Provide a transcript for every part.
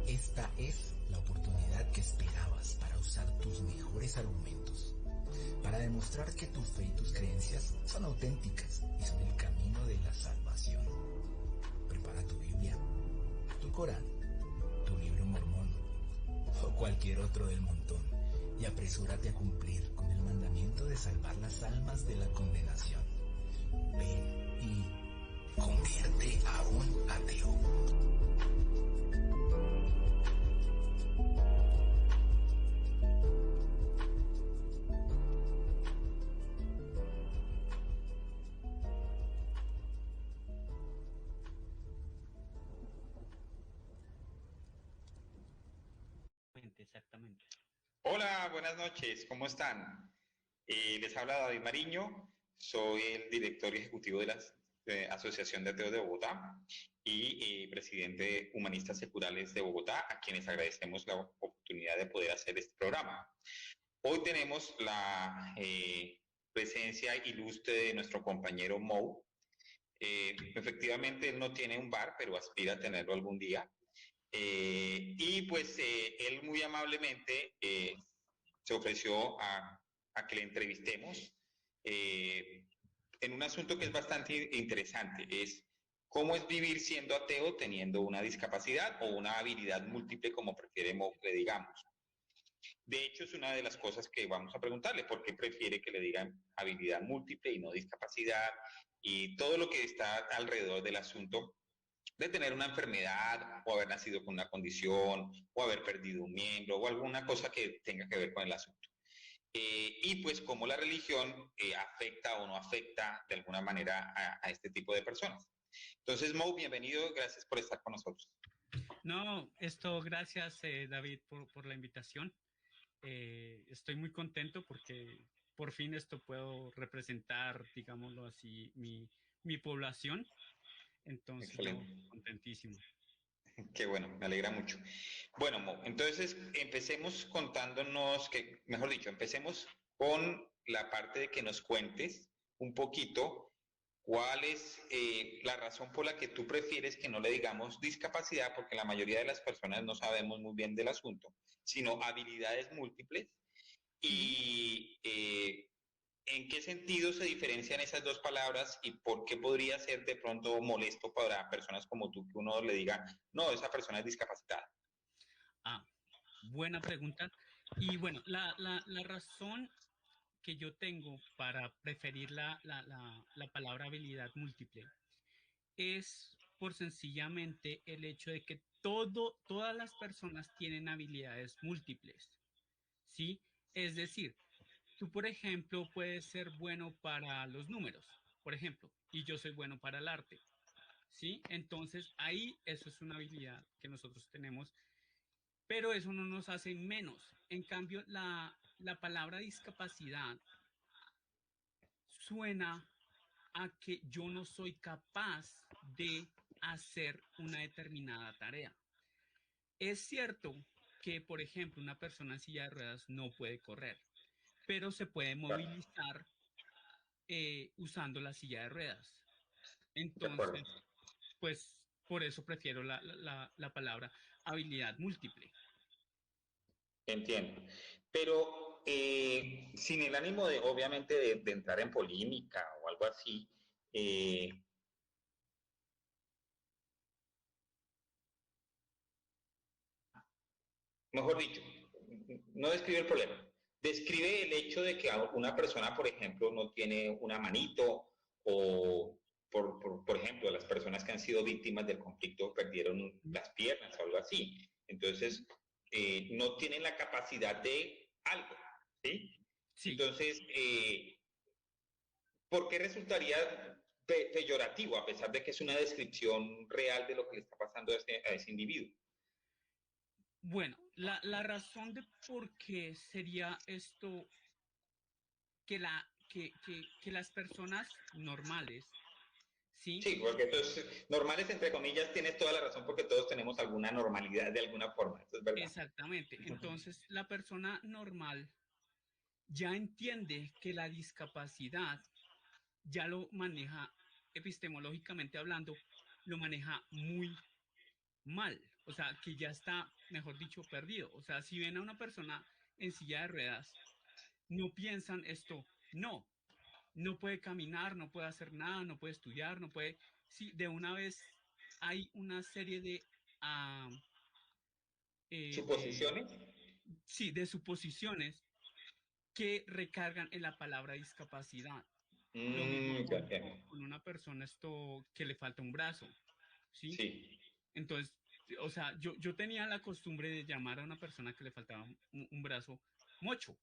Esta es la oportunidad que esperabas para usar tus mejores argumentos, para demostrar que tu fe y tus creencias son auténticas y son el camino de la salvación. Prepara tu Biblia, tu Corán, tu libro mormón o cualquier otro del montón y apresúrate a cumplir con el mandamiento de salvar las almas de la condenación. Ven y convierte a un ateo. Exactamente. Hola, buenas noches, ¿cómo están? Les habla David Mariño, soy el director ejecutivo de la Asociación de Ateos de Bogotá y presidente de Humanistas Seculares de Bogotá, a quienes agradecemos la oportunidad de poder hacer este programa. Hoy tenemos la presencia ilustre de nuestro compañero Mo. Efectivamente, él no tiene un bar, pero aspira a tenerlo algún día. Y pues él muy amablemente se ofreció a que le entrevistemos en un asunto que es bastante interesante, es cómo es vivir siendo ateo teniendo una discapacidad o una habilidad múltiple, como prefiere Mo que le digamos. De hecho, es una de las cosas que vamos a preguntarle, ¿por qué prefiere que le digan habilidad múltiple y no discapacidad? Y todo lo que está alrededor del asunto de tener una enfermedad o haber nacido con una condición o haber perdido un miembro o alguna cosa que tenga que ver con el asunto. Y pues cómo la religión afecta o no afecta de alguna manera a este tipo de personas. Entonces, Mo, bienvenido, gracias por estar con nosotros. No, gracias David por la invitación. Estoy muy contento porque por fin puedo representar, digámoslo así, mi población. Entonces, excelente. No, contentísimo. Qué bueno, me alegra mucho. Bueno, Mo, entonces empecemos contándonos, mejor dicho, empecemos con la parte de que nos cuentes un poquito cuál es la razón por la que tú prefieres que no le digamos discapacidad, porque la mayoría de las personas no sabemos muy bien del asunto, sino habilidades múltiples. Y ¿en qué sentido se diferencian esas dos palabras y por qué podría ser de pronto molesto para personas como tú que uno le diga, no, esa persona es discapacitada? Buena pregunta. Y bueno, la razón que yo tengo para preferir la palabra habilidad múltiple es por sencillamente el hecho de que todas las personas tienen habilidades múltiples, ¿sí? Es decir, tú, por ejemplo, puedes ser bueno para los números, por ejemplo, y yo soy bueno para el arte, ¿sí? Entonces, ahí eso es una habilidad que nosotros tenemos, pero eso no nos hace menos. En cambio, la palabra discapacidad suena a que yo no soy capaz de hacer una determinada tarea. Es cierto que, por ejemplo, una persona en silla de ruedas no puede correr, pero se puede movilizar usando la silla de ruedas. De acuerdo. Entonces, pues por eso prefiero la palabra habilidad múltiple. Entiendo. Pero sin el ánimo de, obviamente, de entrar en polémica o algo así, mejor dicho, no describe el problema, describe el hecho de que una persona, por ejemplo, no tiene una manito o, por ejemplo, las personas que han sido víctimas del conflicto perdieron las piernas o algo así. Entonces, no tienen la capacidad de algo, ¿sí? Sí. Entonces, ¿por qué resultaría peyorativo a pesar de que es una descripción real de lo que le está pasando a ese individuo? Bueno, la razón de por qué sería esto que las personas normales ¿sí? Sí, porque entonces, normales, entre comillas, tienes toda la razón porque todos tenemos alguna normalidad de alguna forma, eso es verdad. Exactamente. Entonces, la persona normal ya entiende que la discapacidad ya lo maneja epistemológicamente hablando, lo maneja muy mal, o sea, que ya está, mejor dicho, perdido. O sea, si ven a una persona en silla de ruedas, no piensan esto, no, no puede caminar, no puede hacer nada, no puede estudiar, no puede, sí, de una vez hay una serie de, ah, de, ¿Suposiciones? sí, de suposiciones que recargan en la palabra discapacidad. Lo mismo Ya entiendo. con una persona esto que le falta un brazo, ¿sí? Sí. Entonces, o sea, yo tenía la costumbre de llamar a una persona que le faltaba un brazo mocho,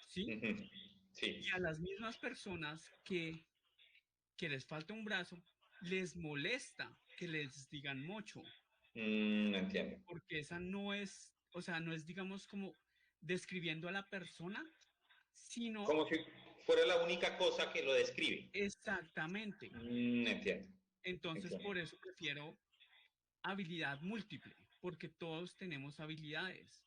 ¿sí? Ujú. Y Sí. a las mismas personas que les falta un brazo, les molesta que les digan mocho, Entiendo. porque esa no es, o sea, no es, digamos, como describiendo a la persona, sino Como si fuera la única cosa que lo describe. exactamente. Entiendo, Entonces, entiendo. por eso prefiero habilidad múltiple, porque todos tenemos habilidades.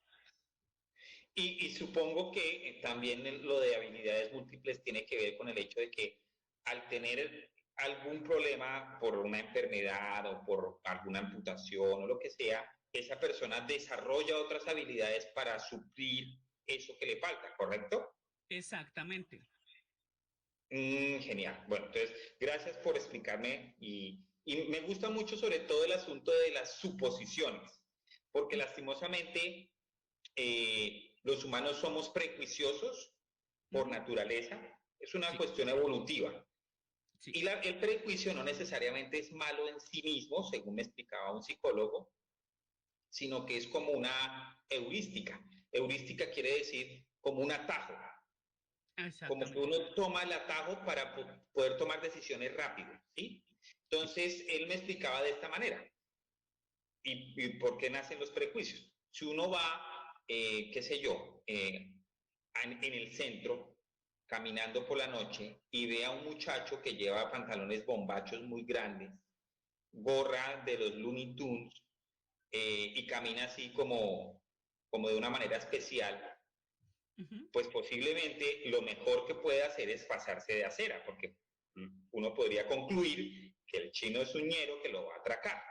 Y supongo que también lo de habilidades múltiples tiene que ver con el hecho de que al tener algún problema por una enfermedad o por alguna amputación o lo que sea, esa persona desarrolla otras habilidades para suplir eso que le falta, ¿correcto? Exactamente. Genial. Bueno, entonces, gracias por explicarme y me gusta mucho sobre todo el asunto de las suposiciones, porque lastimosamente los humanos somos prejuiciosos por Ujú. naturaleza, es una Sí, cuestión evolutiva. sí, Y el prejuicio no necesariamente es malo en sí mismo, según me explicaba un psicólogo, sino que es como una heurística. Heurística quiere decir como un atajo, como que exactamente. uno toma el atajo para poder tomar decisiones rápido, ¿sí? Sí. Entonces, él me explicaba de esta manera. ¿Y por qué nacen los prejuicios? Si uno va, qué sé yo, en el centro, caminando por la noche, y ve a un muchacho que lleva pantalones bombachos muy grandes, gorra de los Looney Tunes, y camina así como de una manera especial, Ujú. pues posiblemente lo mejor que puede hacer es pasarse de acera, porque uno podría concluir que el chino es un ñero que lo va a atracar,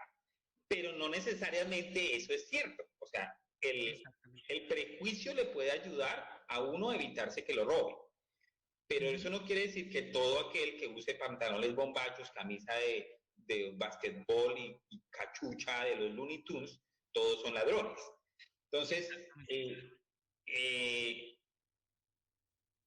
pero no necesariamente eso es cierto. O sea, Exactamente. el prejuicio le puede ayudar a uno a evitarse que lo robe, pero Ujú. eso no quiere decir que todo aquel que use pantalones bombachos, camisa de basquetbol y cachucha de los Looney Tunes, todos son ladrones. Entonces, Exactamente. eh,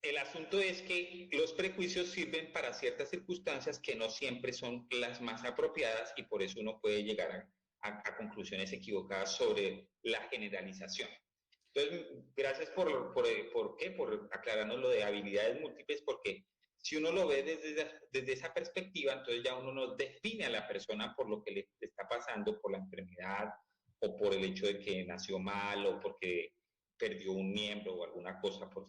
el asunto es que los prejuicios sirven para ciertas circunstancias que no siempre son las más apropiadas y por eso uno puede llegar a conclusiones equivocadas sobre la generalización. Entonces, gracias por aclararnos lo de habilidades múltiples, porque si uno lo ve desde esa perspectiva, entonces ya uno no define a la persona por lo que le está pasando, por la enfermedad o por el hecho de que nació mal o porque perdió un miembro o alguna cosa por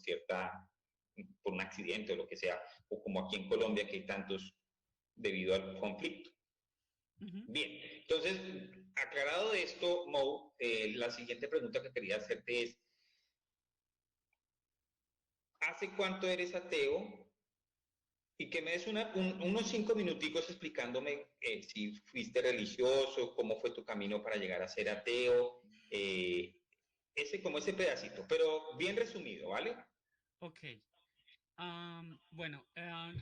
un accidente o lo que sea, o como aquí en Colombia que hay tantos debido al conflicto. Ujú. Bien, entonces, aclarado esto, Mo, la siguiente pregunta que quería hacerte es, ¿hace cuánto eres ateo? Y que me des unos 5 minuticos explicándome si fuiste religioso, cómo fue tu camino para llegar a ser ateo, como ese pedacito, pero bien resumido, ¿vale? Ok. Bueno,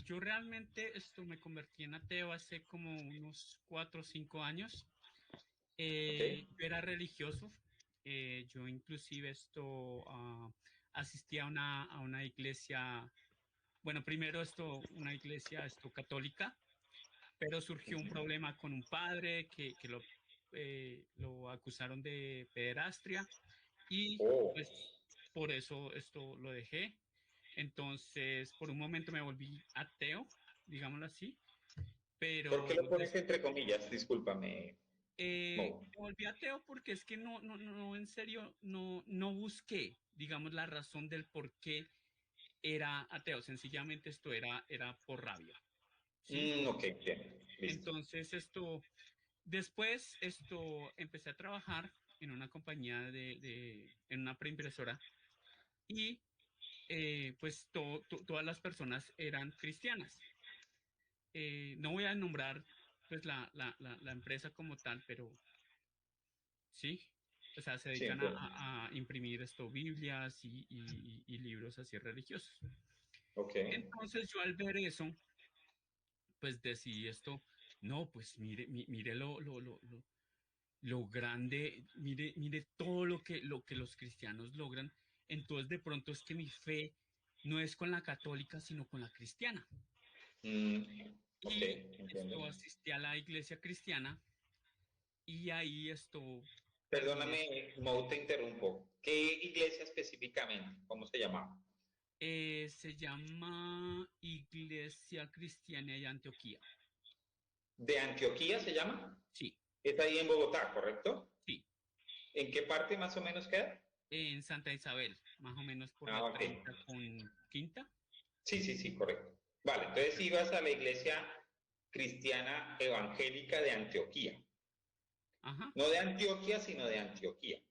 yo realmente esto me convertí en ateo hace como unos 4 o 5 años. Ok. Yo era religioso. Yo inclusive asistía a una iglesia, bueno, primero una iglesia católica, pero surgió un problema con un padre que lo acusaron de pederastia y Oh, pues por eso esto lo dejé. Entonces, por un momento me volví ateo, digámoslo así, ¿por qué pero lo pones entre comillas? Discúlpame, Mo. me volví ateo porque es que no, en serio, no busqué, digamos, la razón del por qué era ateo. Sencillamente esto era por rabia. ¿sí? Ok, bien, listo. Entonces después empecé a trabajar en una compañía en una preimpresora y pues todas las personas eran cristianas. No voy a nombrar pues la empresa como tal, pero sí, o sea, se Sí, dedican entiendo. a imprimir Biblias y libros así religiosos. Ok. Entonces yo al ver eso, pues decidí no, pues mire lo grande, mire todo lo que los cristianos logran. Entonces de pronto es que mi fe no es con la católica, sino con la cristiana. Mm, ok, Y entiendo. asistí a la iglesia cristiana y ahí vi Perdóname, Mau, te interrumpo. ¿Qué iglesia específicamente? ¿Cómo se llamaba? se llama Iglesia Cristiana de Antioquía. ¿De Antioquía se llama? Sí, Está ahí en Bogotá, ¿correcto? sí, ¿En qué parte más o menos queda? en Santa Isabel, más o menos por Ah, la ok. 30 con Quinta. Sí, sí, sí, correcto. Vale, entonces ibas a la iglesia cristiana evangélica de Antioquía. Ajá, No de Antioquia, sino de Antioquía.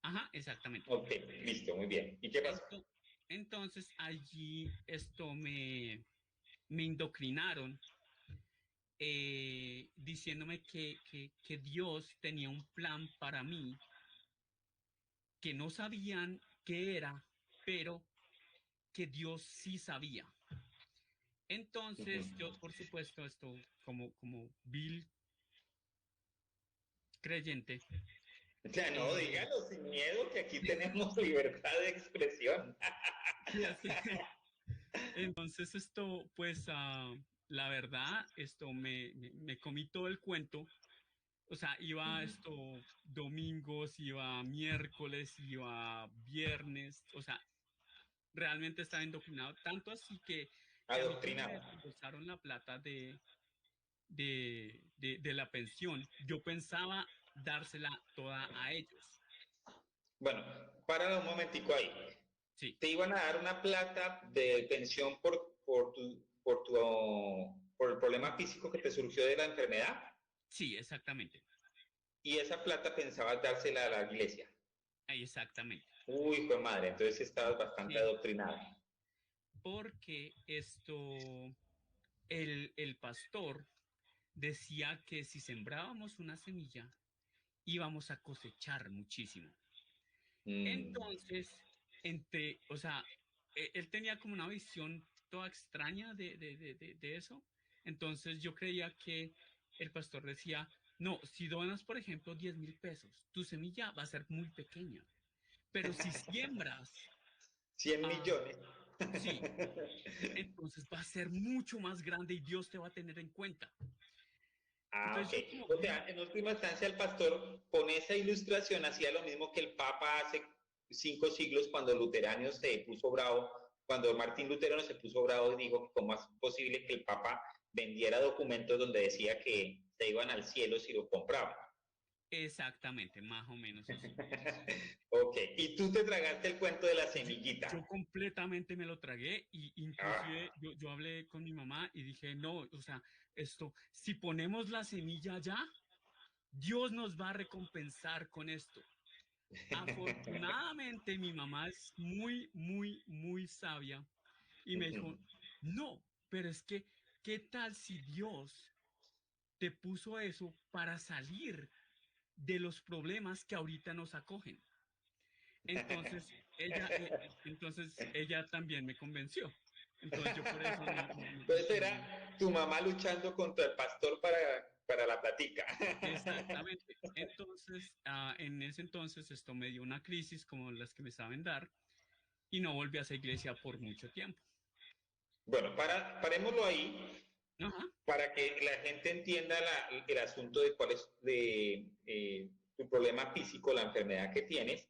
ajá, exactamente. Ok, listo, muy bien. ¿Y qué pasó? Entonces allí me indoctrinaron diciéndome que Dios tenía un plan para mí que no sabían qué era, pero que Dios sí sabía. Ujú. Entonces yo, por supuesto, como Bill creyente, Ya no, eh, dígalo sin miedo, que aquí tenemos libertad de expresión. sí, así. Entonces pues la verdad, me comí todo el cuento. O sea, iba domingos, iba miércoles, iba viernes, o sea, realmente estaba indoctrinado, tanto así que a mí cuando me Adoctrinado. desembolsaron la plata de la pensión, yo pensaba dársela toda a ellos. Bueno, páralo un momentico ahí. Sí, Te iban a dar una plata de pensión por el problema físico que te surgió de la enfermedad sí, exactamente, y esa plata pensabas dársela a la iglesia. ahí exactamente. Uy, hijo de madre, entonces estabas bastante Porque, adoctrinado. porque el pastor decía que si sembrábamos una semilla, íbamos a cosechar muchísimo. Mm. Entonces, o sea, él tenía como una visión toda extraña de eso. Entonces yo creía que el pastor decía, no, si donas, por ejemplo, 10.000 pesos, tu semilla va a ser muy pequeña. Pero si siembras, 100 ah, millones. sí, entonces va a ser mucho más grande y Dios te va a tener en cuenta. Ah, Entonces ok. yo como O vi, sea, en última instancia el pastor con esa ilustración hacía lo mismo que el Papa hace 5 siglos cuando Luterano se puso bravo, cuando Martín Lutero se puso bravo y dijo que cómo es posible que el Papa vendiera documentos donde decía que se iban al cielo si lo compraban. exactamente, más o menos así. Ok, y tú te tragaste el cuento de la Yo, semillita. yo completamente me lo tragué y Ah, inclusive yo hablé con mi mamá y dije, no, o sea, si ponemos la semilla ya, Dios nos va a recompensar con esto. Afortunadamente mi mamá es muy, muy, muy sabia y me ujú. dijo, no, pero es que, ¿qué tal si Dios te puso eso para salir de los problemas que ahorita nos acogen? Entonces ella también me convenció. Entonces yo por eso Entonces era tu mamá luchando contra el pastor para la platica. exactamente. Entonces, en ese entonces esto me dio una crisis como las que me saben dar y no volví a esa iglesia por mucho tiempo. Bueno, parémoslo ahí Ajá, para que la gente entienda el asunto de cuál es tu problema físico, la enfermedad que tienes,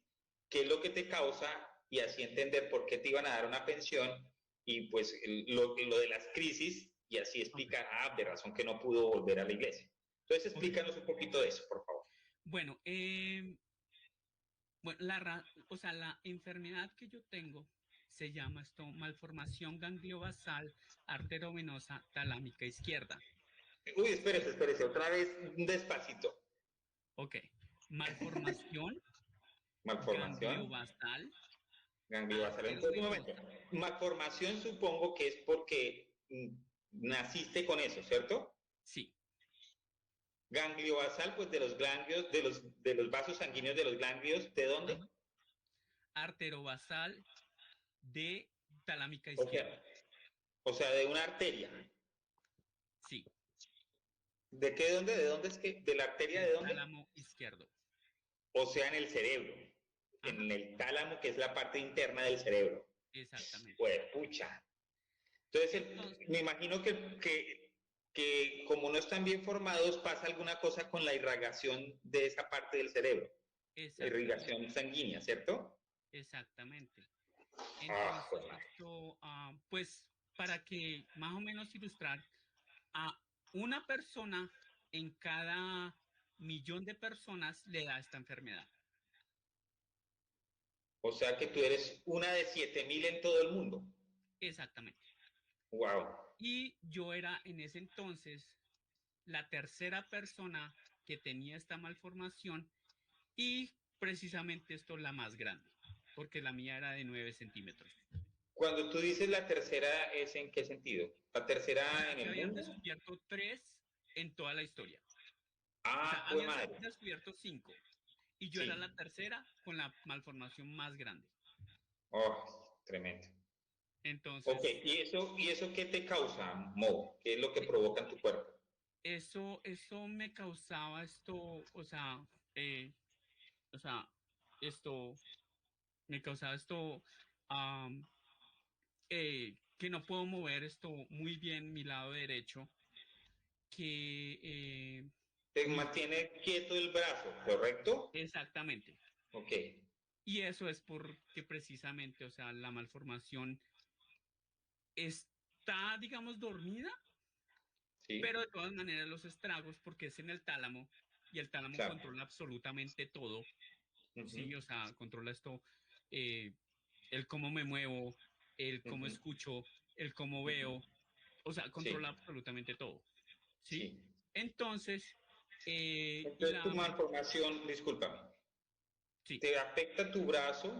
qué es lo que te causa y así entender por qué te iban a dar una pensión y pues lo de las crisis y así ok, explicar, de razón que no pudo volver a la iglesia. Entonces ok. explícanos un poquito de eso, por favor. Bueno, o sea, la enfermedad que yo tengo se llama esto malformación gangliobasal arteriovenosa talámica izquierda. Uy, espérese, otra vez, despacito. Ok, malformación Malformación gangliobasal gangliosal. Entonces, un momento. arteriovenosa. Malformación supongo que es porque naciste con eso, ¿cierto? Sí. Gangliobasal, pues de los ganglios, de los vasos sanguíneos de los ganglios, ¿de dónde? Ajá. Arteriovasal de talámica O izquierda. sea, de una arteria. Sí. ¿De qué, dónde? ¿De dónde es que? ¿De la arteria de dónde? Tálamo izquierdo. O sea, en el cerebro. Ajá. En el tálamo, que es la parte interna del cerebro. Exactamente. Pues, pucha. Entonces, me imagino que como no están bien formados, pasa alguna cosa con la irrigación de esa parte del cerebro. La irrigación sanguínea, ¿cierto? Exactamente. Entonces, pues para que más o menos ilustrar, a una persona en cada 1.000.000 de personas le da esta enfermedad. O sea que tú eres una de 7.000 en todo el mundo. Exactamente. Wow. Y yo era en ese entonces la tercera persona que tenía esta malformación y precisamente esto la más grande, porque la mía era de 9 centímetros. Cuando tú dices la tercera, ¿es en qué sentido? ¿La tercera en el Habían mundo? descubierto 3 en toda la historia. Ah, O sea, pues habían madre. descubierto 5 y yo era Sí. la tercera con la malformación más grande. Oh, tremendo. Entonces, Ok, ¿y eso qué te causa, Mo? ¿Qué es lo que provoca en tu cuerpo? eso me causaba esto, o sea, esto me causaba esto, um, que no puedo mover esto muy bien mi lado derecho, que Te mantiene quieto el brazo, ¿correcto? exactamente. Ok. Y eso es porque precisamente, o sea, la malformación está, digamos, dormida, Sí, pero de todas maneras los estragos, porque es en el tálamo, y el tálamo claro. controla absolutamente todo, Uh-huh. ¿sí? O sea, controla esto, eh, el cómo me muevo, el cómo Uh-huh. escucho, el cómo Uh-huh. veo, o sea, Sí, controla absolutamente todo, ¿sí? sí. Entonces, y Entonces tu malformación, discúlpame, sí, te afecta tu brazo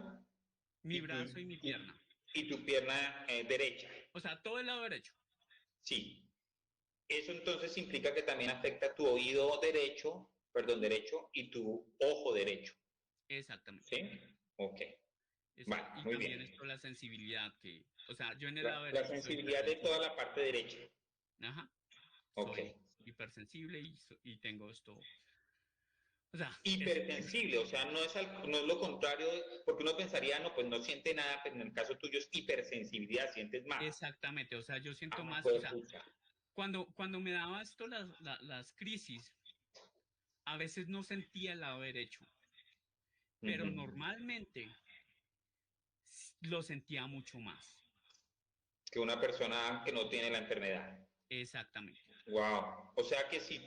mi y tu, brazo y mi pierna, y tu pierna derecha. o sea, todo el lado derecho, Sí. Eso entonces implica que también afecta tu oído derecho, perdón, derecho y tu ojo derecho. exactamente. ¿Sí? Ok. Esto, Vale, y muy también bien. esto, la sensibilidad que, o sea, yo en el lado La derecho soy sensibilidad de toda hipersensible. la parte derecha. Ajá, Ok. soy hipersensible y tengo esto, o sea, Hipersensible, o sea, no es lo contrario, porque uno pensaría, no, pues no siente nada, pero en el caso tuyo es hipersensibilidad, sientes más. exactamente, o sea, yo siento Ah, más, o pues sea, pucha. cuando me daba esto las crisis, a veces no sentía el lado derecho, pero Uh-huh. normalmente lo sentía mucho más. Que una persona que no tiene la enfermedad. Exactamente, Wow. O sea que si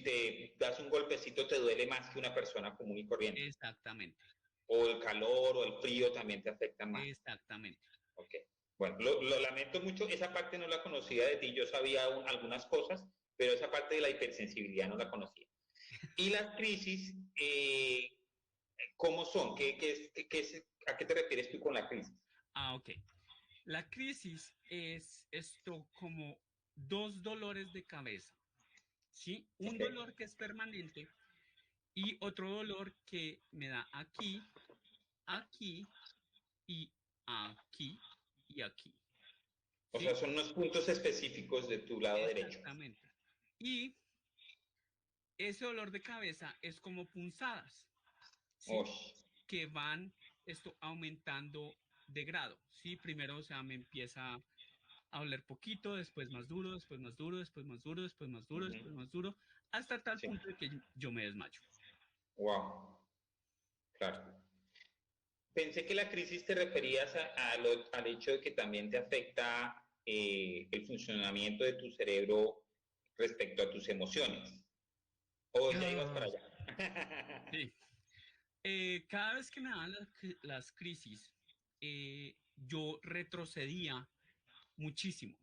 te das un golpecito te duele más que una persona común y corriente. exactamente, O el calor o el frío también te afectan más. exactamente. Ok. Bueno, lo lamento mucho. Esa parte no la conocía de ti. Yo sabía algunas cosas, pero esa parte de la hipersensibilidad no la conocía. Y las crisis, ¿cómo son? ¿A qué te refieres tú con la crisis? Ah, ok. La crisis es esto como dos dolores de cabeza, ¿sí? Un Ok. dolor que es permanente y otro dolor que me da aquí, aquí y aquí y aquí, O sea, ¿sí? son unos puntos específicos de tu lado derecho. Exactamente. Y ese dolor de cabeza es como punzadas, ¿sí? Uy, Que van esto aumentando de grado, ¿sí? Primero, o sea, me empieza a oler poquito, después más duro, después más duro, después más duro, después más duro, después uh-huh. más duro, hasta tal Sí. punto de que yo me desmayo. Wow, claro. Pensé que la crisis te referías al hecho de que también te afecta el funcionamiento de tu cerebro respecto a tus emociones. O ya ibas para Ah, allá. sí. Cada vez que me dan las crisis, yo retrocedía muchísimo.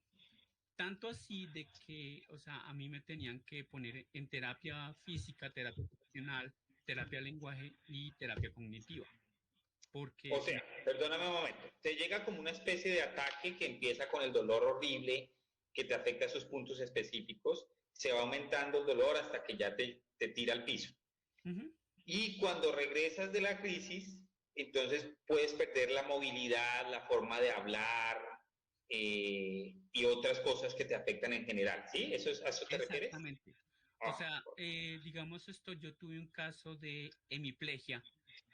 Tanto así de que, o sea, a mí me tenían que poner en terapia física, terapia ocupacional, terapia de lenguaje y terapia cognitiva. O Porque, sea, perdóname un momento, te llega como una especie de ataque que empieza con el dolor horrible, que te afecta a esos puntos específicos, se va aumentando el dolor hasta que ya te tira al piso. uh-huh. Y cuando regresas de la crisis, entonces puedes perder la movilidad, la forma de hablar y otras cosas que te afectan en general. ¿Sí? ¿A eso te refieres? Exactamente. O Ah, sea, digamos esto, yo tuve un caso de hemiplegia,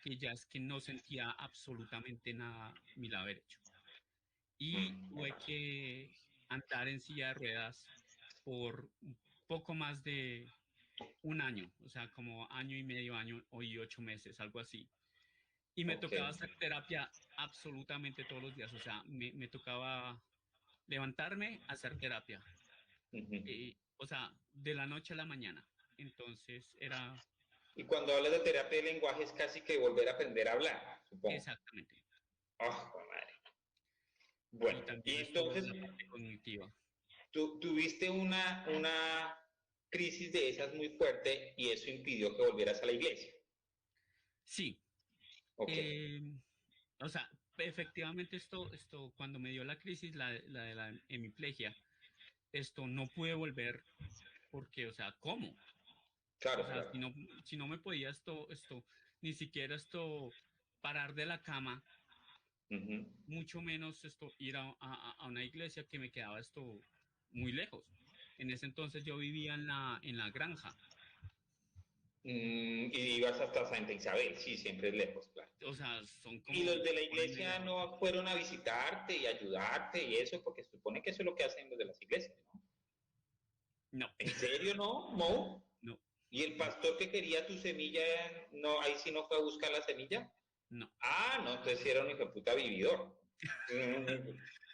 que ya es que no sentía absolutamente nada mi lado derecho. Y tuve que andar en silla de ruedas por un poco más de un año, o sea, como año y medio, año y 8 meses, algo así. Y me ok. tocaba hacer terapia absolutamente todos los días, o sea, me tocaba levantarme, hacer terapia, o sea, de la noche a la mañana. Entonces era Y cuando hablas de terapia de lenguaje es casi que volver a aprender a hablar, supongo. exactamente. Oh, madre. Y Bueno, y también estuve en entonces la parte cognitiva. tú tuviste una crisis de esas muy fuerte y eso impidió que volvieras a la iglesia. Sí, Ok. eh, o sea, efectivamente cuando me dio la crisis, la de la hemiplegia, no pude volver porque, o sea, ¿cómo? O Claro, sea, claro. si no me podía ni siquiera parar de la cama, Ujú. mucho menos ir a una iglesia que me quedaba muy lejos. En ese entonces yo vivía en la granja, Y ibas hasta Santa Isabel, sí, siempre es lejos, claro. o sea, son Y como los de la hora y media, iglesia dos. no fueron a visitarte y ayudarte y eso, porque se supone que eso es lo que hacen los de las iglesias, ¿no? No, ¿En serio no, Mo? no, ¿Y el pastor que quería tu semilla, no, ahí sí no fue a buscar la semilla? no. Ah, no, entonces sí era un hijo de puta vividor.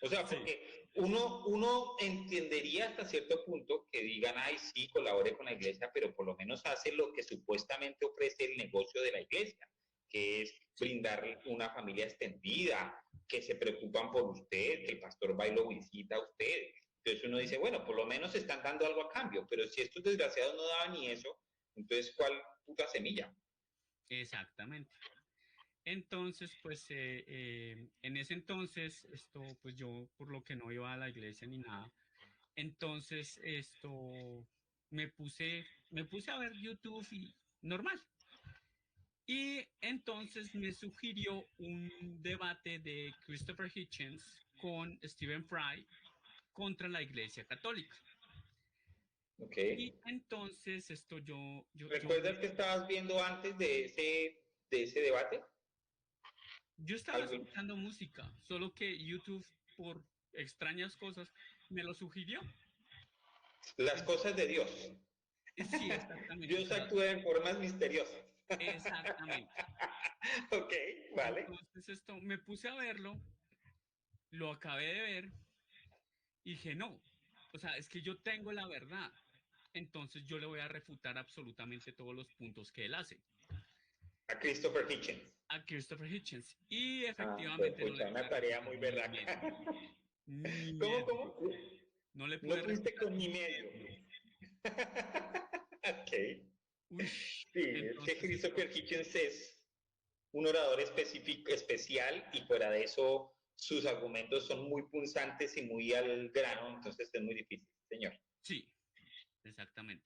O sea, Sí, porque uno entendería hasta cierto punto que digan, ay, sí, colabore con la iglesia, pero por lo menos hace lo que supuestamente ofrece el negocio de la iglesia, que es sí, brindar una familia extendida, que se preocupan por usted, que el pastor va y lo visita a usted. Entonces uno dice, bueno, por lo menos están dando algo a cambio, pero si estos desgraciados no daban ni eso, entonces ¿cuál puta semilla? exactamente. Entonces, pues en ese entonces, pues yo por lo que no iba a la iglesia ni nada, entonces me puse a ver YouTube y normal. Y entonces me sugirió un debate de Christopher Hitchens con Stephen Fry contra la Iglesia Católica. ¿Ok? Y entonces yo ¿Recuerdas que estabas viendo antes de ese debate? Yo estaba Algo, escuchando música, solo que YouTube, por extrañas cosas, me lo sugirió. las En- cosas de Dios. sí, exactamente. O Dios sea, actúa en formas misteriosas. exactamente. Ok, vale. Entonces me puse a verlo, lo acabé de ver y dije, no, o sea, es que yo tengo la verdad. Entonces yo le voy a refutar absolutamente todos los puntos que él hace A Christopher Hitchens. a Christopher Hitchens. Y Ah, pues efectivamente no le pucha, pude una tarea refutar muy ni berraca. medio, ni ¿Cómo, medio. cómo? No le No pude pudiste refutar con ni ni medio. medio. Ok. Uy, Sí, es que entonces Christopher Hitchens es un orador específico, especial y fuera de eso sus argumentos son muy punzantes y muy al grano, entonces es muy difícil, señor. sí, exactamente.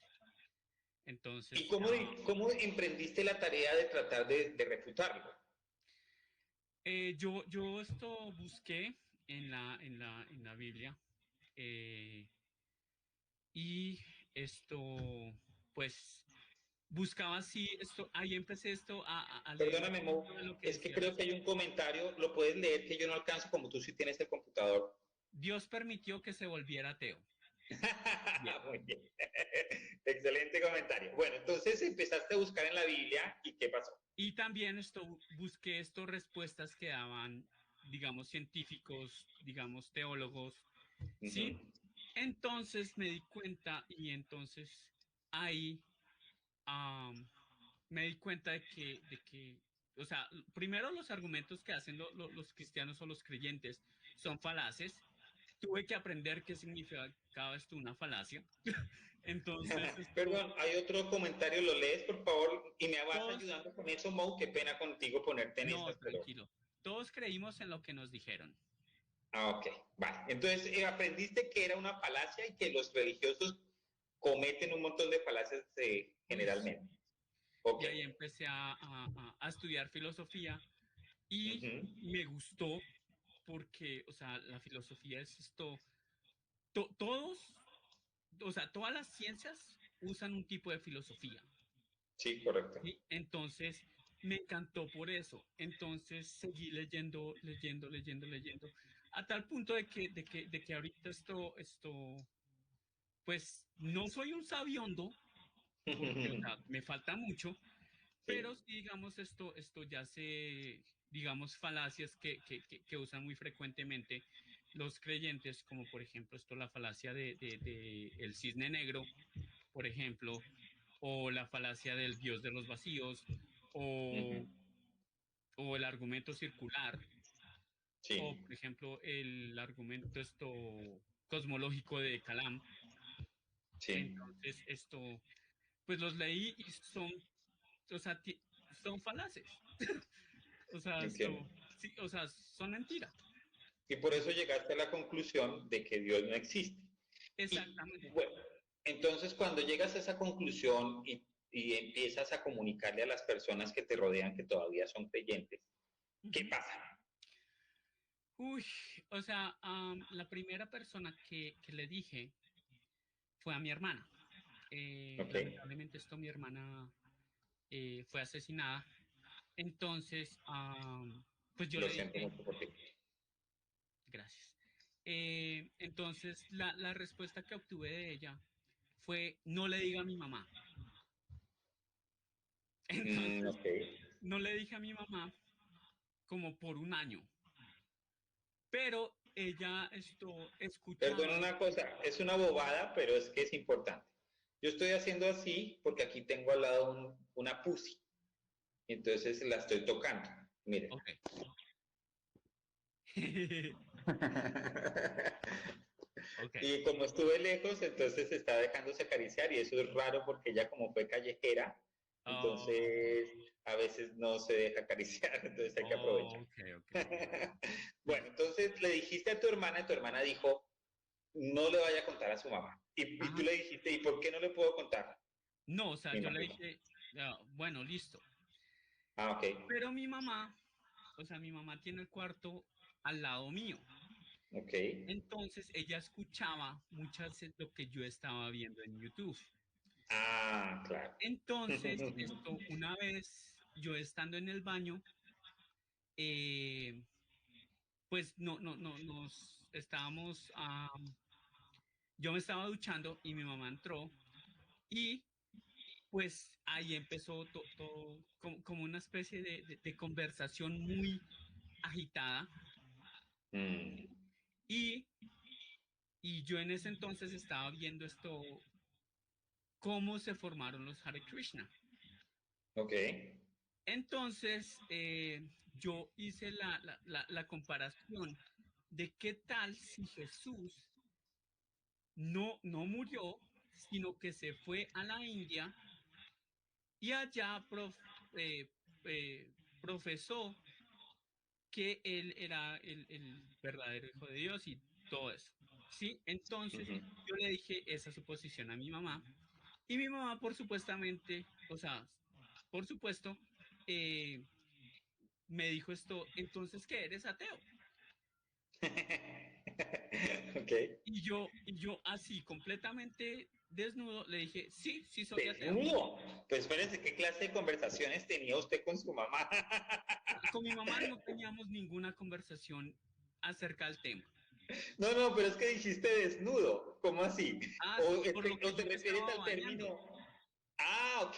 ¿Y Entonces, cómo emprendiste la tarea de tratar de refutarlo? yo esto busqué en la Biblia eh, y esto, pues, buscaba así, ahí empecé a leer un Perdóname, Mo, poquito de lo que es que decía creo que hay un comentario, lo puedes leer que yo no alcanzo como tú sí tienes el computador. Dios permitió que se volviera ateo. Bien. Muy bien. Excelente comentario. Bueno, entonces empezaste a buscar en la Biblia y ¿qué pasó? Y también busqué respuestas que daban, digamos, científicos, digamos, teólogos, Uh -huh. ¿sí? Entonces me di cuenta y entonces ahí me di cuenta de que o sea, primero los argumentos que hacen los cristianos o los creyentes son falaces. Tuve que aprender qué significaba esto una falacia. Entonces, Perdón, hay otro comentario, ¿lo lees, por favor? Y me vas todos, ayudando con eso, Mo, qué pena contigo ponerte en no, estas, pero... tranquilo, todos creímos en lo que nos dijeron. Ok, vale. Entonces, aprendiste que era una falacia y que los religiosos cometen un montón de falacias Uy, sí. generalmente. Ok. Y ahí empecé a estudiar filosofía y Ujú. me gustó porque, o sea, la filosofía es esto, todos, o sea, todas las ciencias usan un tipo de filosofía. Sí, correcto. ¿Sí? Entonces, me encantó por eso. Entonces, seguí leyendo, leyendo, leyendo, leyendo, a tal punto de que ahorita pues, no soy un sabiondo, porque, o sea, me falta mucho, pero Sí. sí, digamos, esto ya se, digamos, falacias que usan muy frecuentemente los creyentes, como por ejemplo la falacia de el cisne negro, por ejemplo, o la falacia del dios de los vacíos, Ujú. o el argumento circular, o Sí. por ejemplo el argumento cosmológico de Kalam. Sí. Entonces, pues los leí y o sea, son falaces. O sea, Entiendo. sí, o sea, son mentiras. Y por eso llegaste a la conclusión de que Dios no existe. Y Exactamente. bueno, entonces cuando llegas a esa conclusión y empiezas a comunicarle a las personas que te rodean que todavía son creyentes, ¿qué Ujú. pasa? Uy, o sea, la primera persona que le dije fue a mi hermana. Ok, Lamentablemente mi hermana fue asesinada. Entonces, pues yo lo le siento dije, mucho por ti. gracias. Entonces, la respuesta que obtuve de ella fue, no le diga a mi mamá. Entonces, Ok. no le dije a mi mamá como por un año, pero ella Perdona escuchaba. una cosa, es una bobada, pero es que es importante. Yo estoy haciendo así porque aquí tengo al lado una pussy, entonces la estoy tocando. Miren. Ok. Ok. Y como estuve lejos, entonces está dejándose acariciar y eso es raro porque ella como fue callejera, Oh, entonces a veces no se deja acariciar, entonces hay que aprovechar. oh, ok, ok, ok. Bueno, entonces le dijiste a tu hermana dijo, no le vaya a contar a su mamá. Y tú Ajá. le dijiste, ¿y por qué no le puedo contar? No, o sea, Me yo le imagino. dije, bueno, listo. Ah, ok, Pero mi mamá, o sea, mi mamá tiene el cuarto al lado mío. ok. Entonces ella escuchaba muchas veces lo que yo estaba viendo en YouTube. Ah, claro. Entonces, una vez yo estando en el baño, eh, pues nos estábamos, yo me estaba duchando y mi mamá entró y pues ahí empezó todo como una especie de conversación muy agitada Mm, y, y yo en ese entonces estaba viendo cómo se formaron los Hare Krishna. ok. Entonces, yo hice la comparación de qué tal si Jesús no murió, sino que se fue a la India y allá eh, profesó que él era el verdadero Hijo de Dios y todo eso. ¿Sí? Entonces, Ujú. yo le dije esa suposición a mi mamá y mi mamá, por supuestamente, o sea, por supuesto, eh, me dijo entonces, ¿qué eres ateo? Ok. Y yo así, completamente desnudo, le dije, sí, sí soy ateo. Desnudo. Pues espérense, ¿qué clase de conversaciones tenía usted con su mamá? Con mi mamá no teníamos ninguna conversación acerca del tema. No, no, pero es que dijiste desnudo. ¿Cómo así? Ah, sí, por lo O que te yo me refieres estaba al bañando. término. Ah, ok.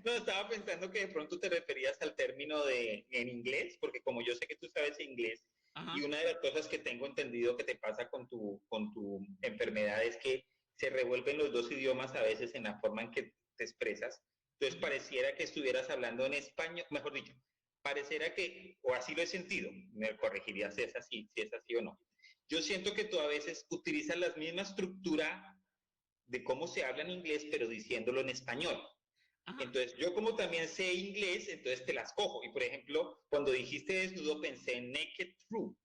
No, estaba pensando que de pronto te referías al término en inglés, porque como yo sé que tú sabes inglés, y Ajá. una de las cosas que tengo entendido que te pasa con tu enfermedad es que se revuelven los dos idiomas a veces en la forma en que te expresas. Entonces Ujú. pareciera que estuvieras hablando en español, mejor dicho, pareciera que, o así lo he sentido, me corregirías si es así o no. Yo siento que tú a veces utilizas la misma estructura de cómo se habla en inglés, pero diciéndolo en español. Ajá. Entonces, yo como también sé inglés, entonces te las cojo. Y por ejemplo, cuando dijiste desnudo, pensé en naked truth,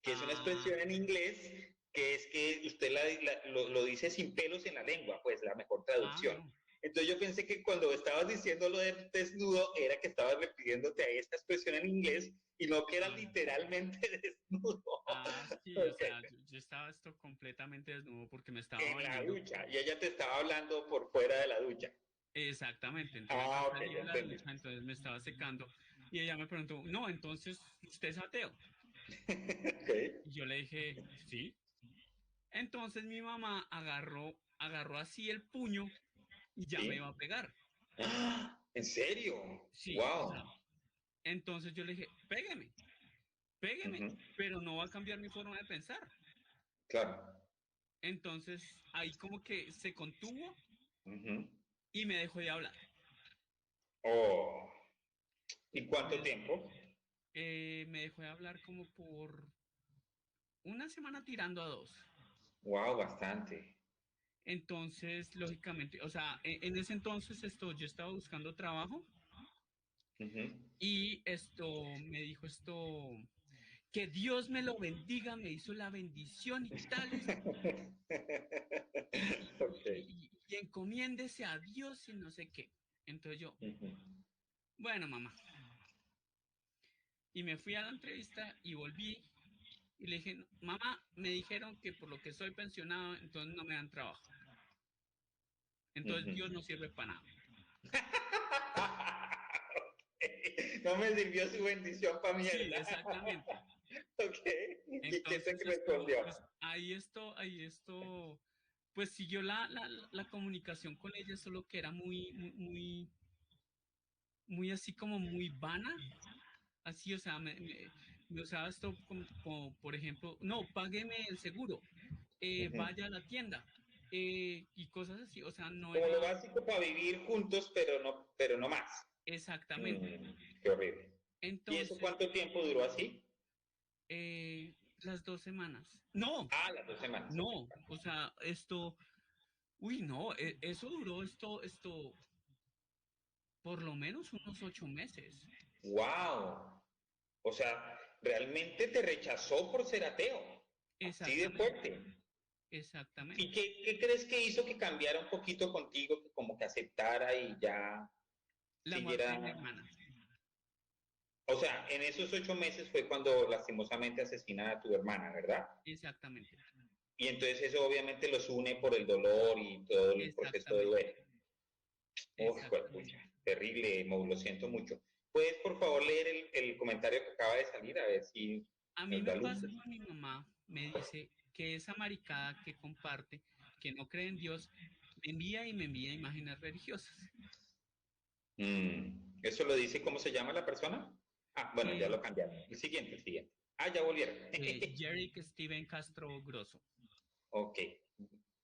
que es una Ah, expresión en inglés que es que usted lo dice sin pelos en la lengua, pues la mejor traducción. no. Entonces yo pensé que cuando estabas diciendo lo de desnudo era que estabas refiriéndote a esta expresión en inglés y no que era Ah, literalmente desnudo. sí, o sea, Okay. yo estaba esto completamente desnudo porque me estaba En la bañando. ducha, y ella te estaba hablando por fuera de la ducha. Exactamente, entonces yo Ah, ok, salí ya de la entendí. ducha, entonces me estaba secando y ella me preguntó, no, entonces usted es ateo. Ok, Y yo le dije, sí. Entonces mi mamá agarró así el puño y ya me sí. iba a pegar. ¡Ah! ¿En serio? Sí, o Wow. sea, entonces yo le dije, pégueme, Ujú, pero no va a cambiar mi forma de pensar. claro. Entonces ahí como que se contuvo Ujú. y me dejó de hablar. Oh. ¿Y cuánto Me, tiempo? me dejó de hablar como por una semana tirando a dos. Wow, bastante. Entonces, lógicamente, o sea, en ese entonces yo estaba buscando trabajo Ujú. y esto me dijo que Dios me lo bendiga, me hizo la bendición y tales, Ok. y encomiéndese a Dios y no sé qué. Entonces yo, Ujú. bueno, mamá, y me fui a la entrevista y volví y le dije, mamá, me dijeron que por lo que soy pensionado, entonces no me dan trabajo. Entonces Ujú. Dios no sirve para nada. No me sirvió su bendición pa' Sí, mierda. exactamente. Ok. ¿Y qué te Entonces respondió? pues pues siguió la comunicación con ella, solo que era muy así como muy vana, así, o sea, me usaba esto como, por ejemplo, no, págueme el seguro, Ujú. vaya a la tienda, y cosas así, o sea, no Como lo era básico para vivir juntos, pero no más. exactamente. Mm, qué horrible. ¿Y eso Entonces, cuánto tiempo duró así? las 2 semanas. No, Ah, las 2 semanas, ok. no, o sea, uy, no, eso duró por lo menos unos 8 meses. ¡Wow! O sea, realmente te rechazó por ser ateo. Así de Exactamente, fuerte. ¿Y exactamente. qué crees que hizo que cambiara un poquito contigo, que como que aceptara y ya La muerte de mi siguiera? hermana. O sea, en esos 8 meses fue cuando lastimosamente asesinan a tu hermana, ¿verdad? Exactamente, Y entonces eso obviamente los une por el dolor y todo el proceso de exactamente, duelo. Uy, exactamente. pucha, terrible, Mo, lo siento mucho. ¿Puedes, por favor, leer el comentario que acaba de salir? A ver si A mí nos me da luz. pasa con mi mamá, me dice que esa maricada que comparte, que no cree en Dios, me envía imágenes religiosas. ¿Eso lo dice cómo se llama la persona? Ah, bueno, ya Eh, lo cambiaron. El siguiente, el siguiente. Ah, ya volvieron. Jerick Steven Castro Grosso. Ok.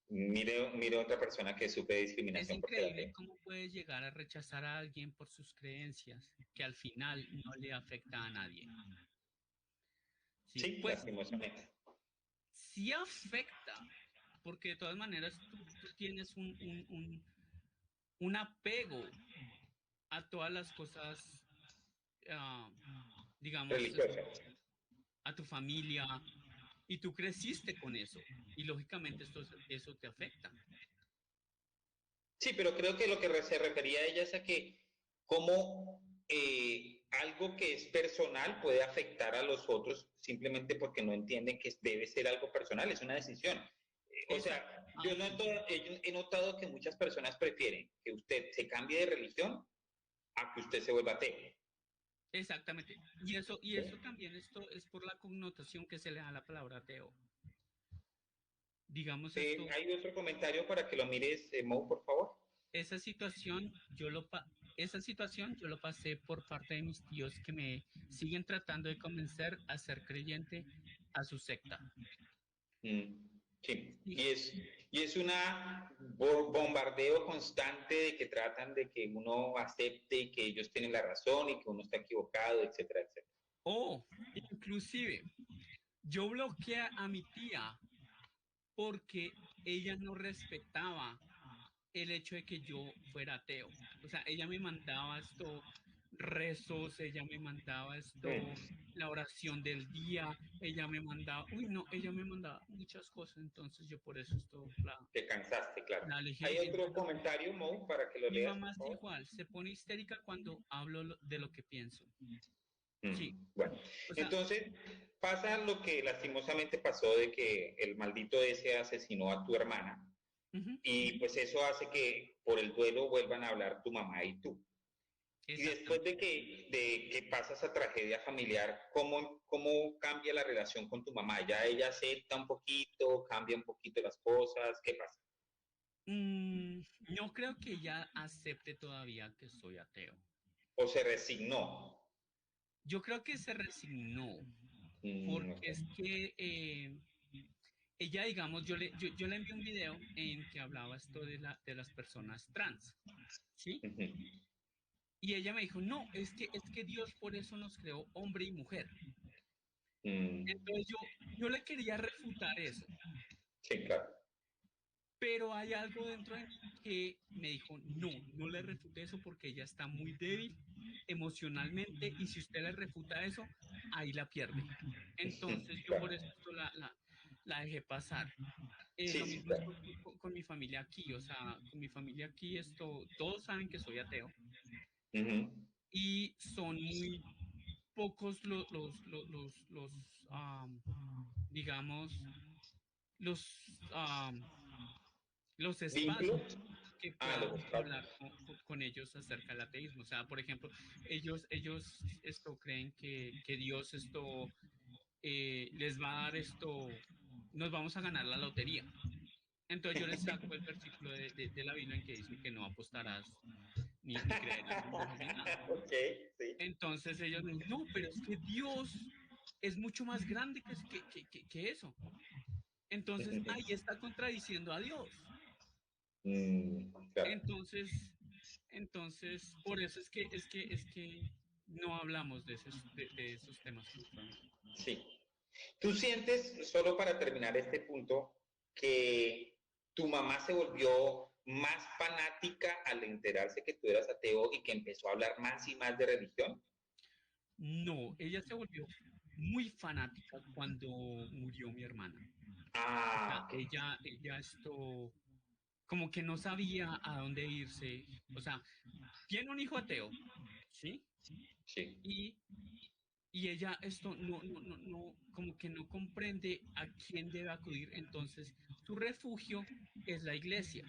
Mire otra persona que sufre Es discriminación por ser increíble ateo. cómo puedes llegar a rechazar a alguien por sus creencias, que al final no le afecta a nadie. Sí, Sí, pues lastimosamente. sí afecta, porque de todas maneras tú tienes un apego a todas las cosas, ah, digamos, Religiosa. a tu familia, y tú creciste con eso, y lógicamente eso te afecta. Sí, pero creo que lo que se refería a ella es a que cómo algo que es personal puede afectar a los otros simplemente porque no entienden que debe ser algo personal, es una decisión. O sea, Exacto. Ah, sí, yo he notado que muchas personas prefieren que usted se cambie de religión a que usted se vuelva ateo. exactamente. Y eso ¿Sí? también esto es por la connotación que se le da a la palabra ateo. Digamos esto, ¿Hay otro comentario para que lo mires, Mo, por favor? esa situación esa situación yo lo pasé por parte de mis tíos que me siguen tratando de convencer a ser creyente a su secta. Mm. Sí, Y, y es una bombardeo constante de que tratan de que uno acepte y que ellos tienen la razón y que uno está equivocado, etcétera, etcétera. oh, inclusive, yo bloqueé a mi tía porque ella no respetaba el hecho de que yo fuera ateo. O sea, ella me mandaba esto, rezos, ella me mandaba esto, Mm, la oración del día, ella me mandaba, uy, no, ella me mandaba muchas cosas, entonces yo por eso esto te cansaste, claro. la alejé. ¿Hay otro Entonces, comentario, Mo, para que lo mi leas, mamá por es favor? igual, se pone histérica cuando hablo de lo que pienso. Sí, Bueno, o sea, entonces pasa lo que lastimosamente pasó de que el maldito ese asesinó a tu hermana ujú, y pues eso hace que por el duelo vuelvan a hablar tu mamá y tú. Y después exactamente. de que pasa esa tragedia familiar, ¿cómo cambia la relación con tu mamá? ¿Ya ella acepta un poquito, cambia un poquito las cosas? ¿Qué pasa? No creo que ella acepte todavía que soy ateo. ¿O se resignó? Yo creo que se resignó, porque Ok. es que ella, digamos, yo le envié un video en que hablaba esto de las personas trans, ¿sí? Ujú. Y ella me dijo, no, es que Dios por eso nos creó hombre y mujer. Mm, Entonces yo le quería refutar eso, sí, claro. pero hay algo dentro de mí que me dijo, no, no le refute eso porque ella está muy débil emocionalmente y si usted le refuta eso, ahí la pierde. Entonces yo por Claro. eso la dejé pasar. Sí, Lo sí, mismo es claro. con mi familia aquí, o sea, con mi familia aquí todos saben que soy ateo Ujú. y son muy pocos digamos, los, am, los espacios ¿Vínculos? que Ah, pueda los hablar espacios. con ellos acerca del ateísmo. O sea, por ejemplo, ellos esto creen que Dios esto les va a dar esto, nos vamos a ganar la lotería. Entonces yo les saco el versículo de la Biblia en que dice que no apostarás ni creerás en brujos ni nada. Ok, sí. Entonces ellos me dicen, no, pero es que Dios es mucho más grande que eso. Entonces ahí está contradiciendo a Dios. Claro. Entonces, por eso es que no hablamos de esos temas con mi familia. Sí. ¿Tú sientes, solo para terminar este punto, que tu mamá se volvió más fanática al enterarse que tú eras ateo y que empezó a hablar más y más de religión? No, ella se volvió muy fanática cuando murió mi hermana. O sea, Ah, ok. ella como que no sabía a dónde irse. O sea, tiene un hijo ateo, ¿sí? Sí. Y, y ella como que no comprende a quién debe acudir. Entonces, su refugio es la iglesia.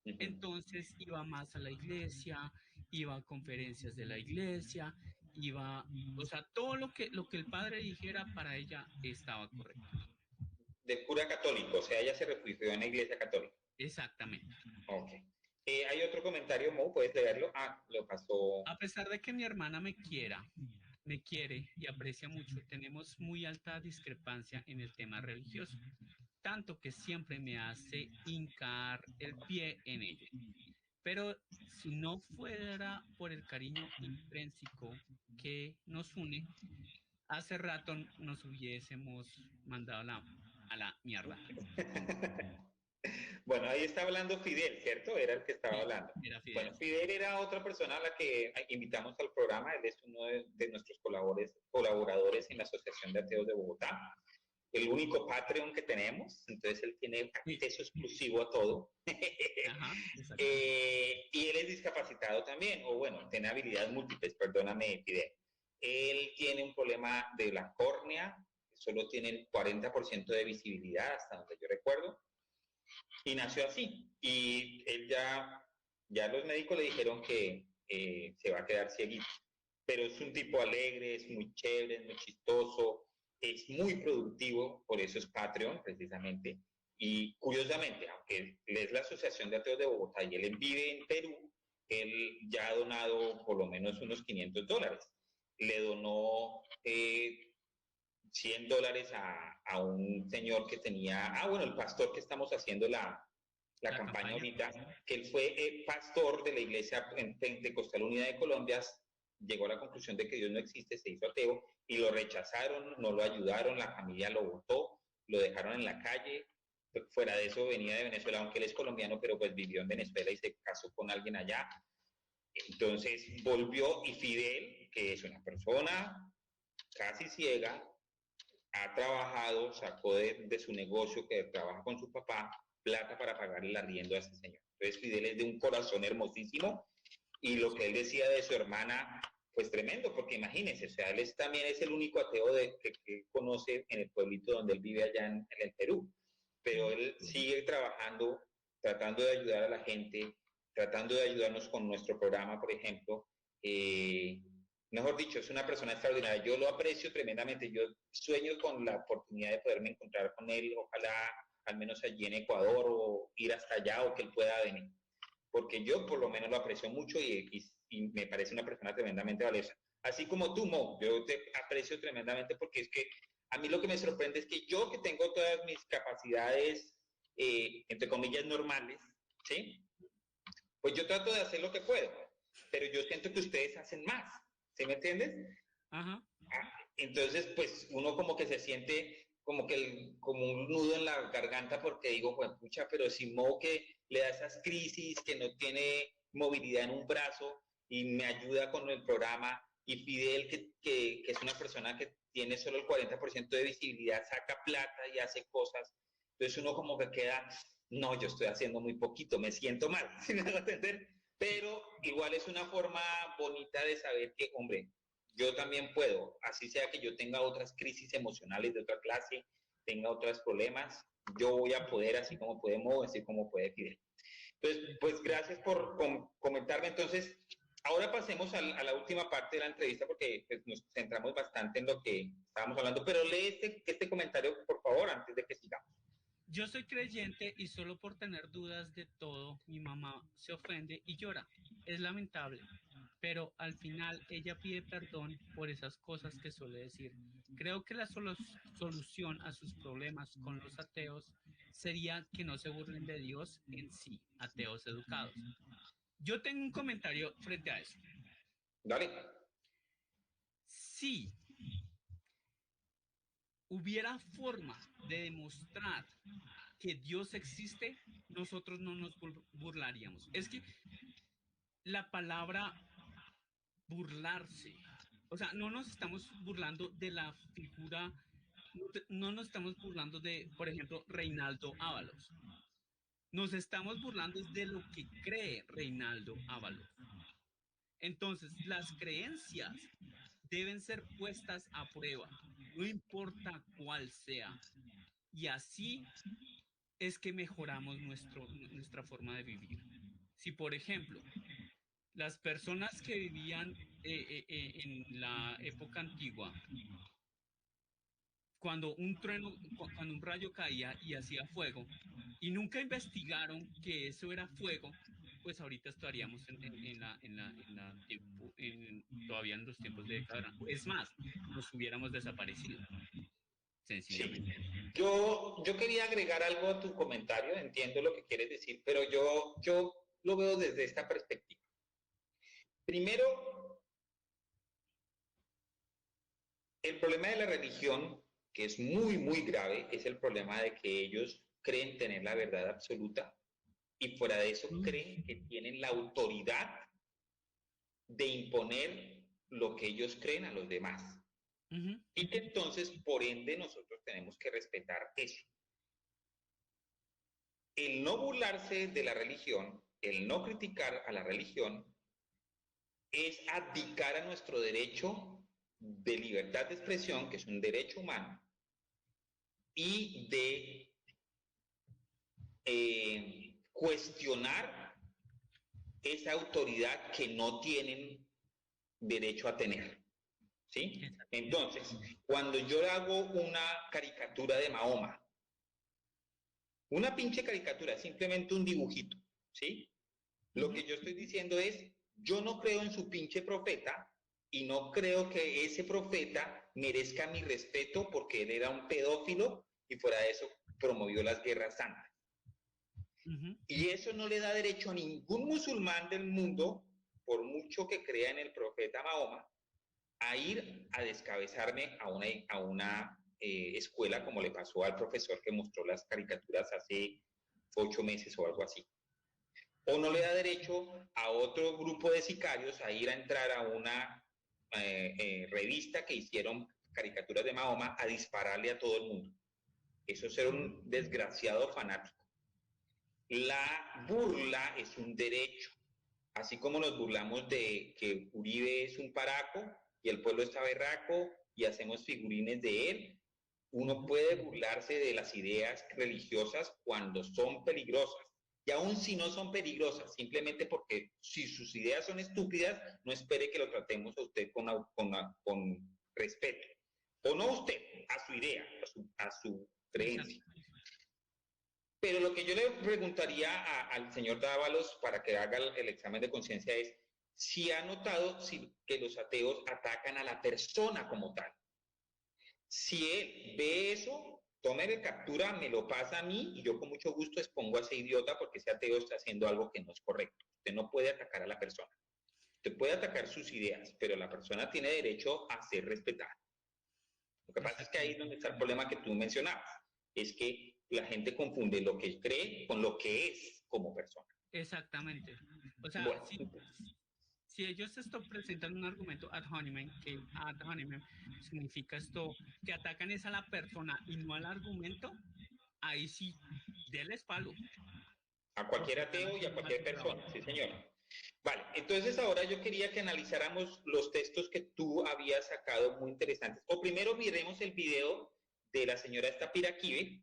Ujú. Entonces iba más a la iglesia, iba a conferencias de la iglesia, iba, o sea, todo lo que el padre dijera para ella estaba correcto. De cura católico, o sea, ella se refugió en la iglesia católica. Exactamente. Ok. ¿Hay otro comentario, Mo? ¿Puedes leerlo? Ah, lo pasó. A pesar de que mi hermana me quiere y aprecia mucho, tenemos muy alta discrepancia en el tema religioso, tanto que siempre me hace hincar el pie en ello. Pero si no fuera por el cariño intrínseco que nos une, hace rato nos hubiésemos mandado a la mierda. Bueno, ahí está hablando Fidel, ¿cierto? Era el que estaba Sí, hablando. era Bueno, Fidel. Fidel era otra persona a la que invitamos al programa. Él es uno de nuestros colaboradores en la Asociación de Ateos de Bogotá, el único Patreon que tenemos. Entonces él tiene Sí, acceso exclusivo a todo. ajá, exactamente. Y él es discapacitado también, o bueno, tiene habilidades múltiples, perdóname, Fidel. Él tiene un problema de la córnea, solo tiene el 40% de visibilidad, hasta donde yo recuerdo, y nació así. Y él ya los médicos le dijeron que se va a quedar cieguito. Pero es un tipo alegre, es muy chévere, es muy chistoso, es muy productivo, por eso es Patreon, precisamente. Y curiosamente, aunque él es la Asociación de Ateos de Bogotá y él vive en Perú, él ya ha donado por lo menos unos $500. Le donó $100 a un señor que tenía, bueno, el pastor que estamos haciendo la campaña ahorita, que él fue pastor de la iglesia Pentecostal Unida de Colombia, llegó a la conclusión de que Dios no existe, se hizo ateo y lo rechazaron, no lo ayudaron, la familia lo votó, lo dejaron en la calle. Fuera de eso venía de Venezuela, aunque él es colombiano, pero pues vivió en Venezuela y se casó con alguien allá. Entonces volvió y Fidel, que es una persona casi ciega, ha trabajado, sacó de su negocio que trabaja con su papá, plata para pagarle el arriendo a ese señor. Entonces Fidel es de un corazón hermosísimo y lo que él decía de su hermana, pues tremendo, porque imagínense, o sea, él también es el único ateo que conoce en el pueblito donde él vive allá en el Perú, pero él sigue trabajando, tratando de ayudar a la gente, tratando de ayudarnos con nuestro programa, por ejemplo. Mejor dicho, es una persona extraordinaria. Yo lo aprecio tremendamente. Yo sueño con la oportunidad de poderme encontrar con él, ojalá al menos allí en Ecuador o ir hasta allá o que él pueda venir. Porque yo por lo menos lo aprecio mucho y me parece una persona tremendamente valiosa. Así como tú, Mo, yo te aprecio tremendamente porque es que a mí lo que me sorprende es que yo que tengo todas mis capacidades, entre comillas, normales, ¿sí? Pues yo trato de hacer lo que puedo, pero yo siento que ustedes hacen más, ¿sí me entiendes? Ajá. Entonces, pues uno como que se siente como un nudo en la garganta porque digo, pues pucha, pero si Mo que le da esas crisis, que no tiene movilidad en un brazo y me ayuda con el programa, y Fidel que es una persona que tiene solo el 40% de visibilidad, saca plata y hace cosas, entonces uno como que queda, no, yo estoy haciendo muy poquito, me siento mal, ¿sí me hago entender? Pero igual es una forma bonita de saber que, hombre, yo también puedo, así sea que yo tenga otras crisis emocionales de otra clase, tenga otros problemas, yo voy a poder, así como podemos, así como puede Fidel. Entonces, pues gracias por comentarme. Entonces, ahora pasemos a la última parte de la entrevista porque pues, nos centramos bastante en lo que estábamos hablando, pero lee este comentario, por favor, antes de que sigamos. Yo soy creyente y solo por tener dudas de todo, mi mamá se ofende y llora. Es lamentable, pero al final ella pide perdón por esas cosas que suele decir. Creo que la solución a sus problemas con los ateos sería que no se burlen de Dios en sí, ateos educados. Yo tengo un comentario frente a eso. Dale. Si hubiera forma de demostrar que Dios existe, nosotros no nos burlaríamos. Es que la palabra burlarse, o sea, no nos estamos burlando de la figura, no nos estamos burlando de, por ejemplo, Reinaldo Ábalos. Nos estamos burlando de lo que cree Reinaldo Ábalos. Entonces, las creencias deben ser puestas a prueba, no importa cuál sea. Y así es que mejoramos nuestra forma de vivir. Si, por ejemplo, las personas que vivían en la época antigua, cuando cuando un rayo caía y hacía fuego, y nunca investigaron que eso era fuego, pues ahorita estaríamos todavía en los tiempos de Caverna. Es más, nos hubiéramos desaparecido, sencillamente. Sí. Yo quería agregar algo a tu comentario, entiendo lo que quieres decir, pero yo lo veo desde esta perspectiva. Primero, el problema de la religión, que es muy, muy grave, es el problema de que ellos creen tener la verdad absoluta y fuera de eso creen que tienen la autoridad de imponer lo que ellos creen a los demás. Y que entonces, por ende, nosotros tenemos que respetar eso. El no burlarse de la religión, el no criticar a la religión, es abdicar a nuestro derecho de libertad de expresión, que es un derecho humano, y de cuestionar esa autoridad que no tienen derecho a tener. ¿Sí? Entonces, cuando yo hago una caricatura de Mahoma, una pinche caricatura, simplemente un dibujito, ¿sí? Lo que yo estoy diciendo es, yo no creo en su pinche profeta y no creo que ese profeta merezca mi respeto porque él era un pedófilo y fuera de eso promovió las guerras santas. Y eso no le da derecho a ningún musulmán del mundo, por mucho que crea en el profeta Mahoma, a ir a descabezarme a una escuela como le pasó al profesor que mostró las caricaturas hace 8 meses o algo así. O no le da derecho a otro grupo de sicarios a ir a entrar a una revista que hicieron caricaturas de Mahoma a dispararle a todo el mundo. Eso es ser un desgraciado fanático. La burla es un derecho. Así como nos burlamos de que Uribe es un paraco y el pueblo está berraco y hacemos figurines de él, uno puede burlarse de las ideas religiosas cuando son peligrosas. Y aún si no son peligrosas, simplemente porque si sus ideas son estúpidas, no espere que lo tratemos a usted con respeto. O no a usted, a su idea, a su creencia. Pero lo que yo le preguntaría al señor Dávalos para que haga el examen de conciencia es si ha notado que los ateos atacan a la persona como tal. Si él ve eso, tómele captura, me lo pasa a mí y yo con mucho gusto expongo a ese idiota porque ese ateo está haciendo algo que no es correcto. Usted no puede atacar a la persona. Usted puede atacar sus ideas, pero la persona tiene derecho a ser respetada. Lo que pasa es que ahí es donde está el problema que tú mencionabas. Es que la gente confunde lo que cree con lo que es como persona. Exactamente. O sea, bueno, si ellos esto presentan un argumento ad hominem, que ad hominem significa esto, que atacan es a la persona y no al argumento, ahí sí, denles palo. A cualquier ateo y a cualquier persona, sí señor. Vale, entonces ahora yo quería que analizáramos los textos que tú habías sacado muy interesantes. O primero miremos el video de la señora Piraquive.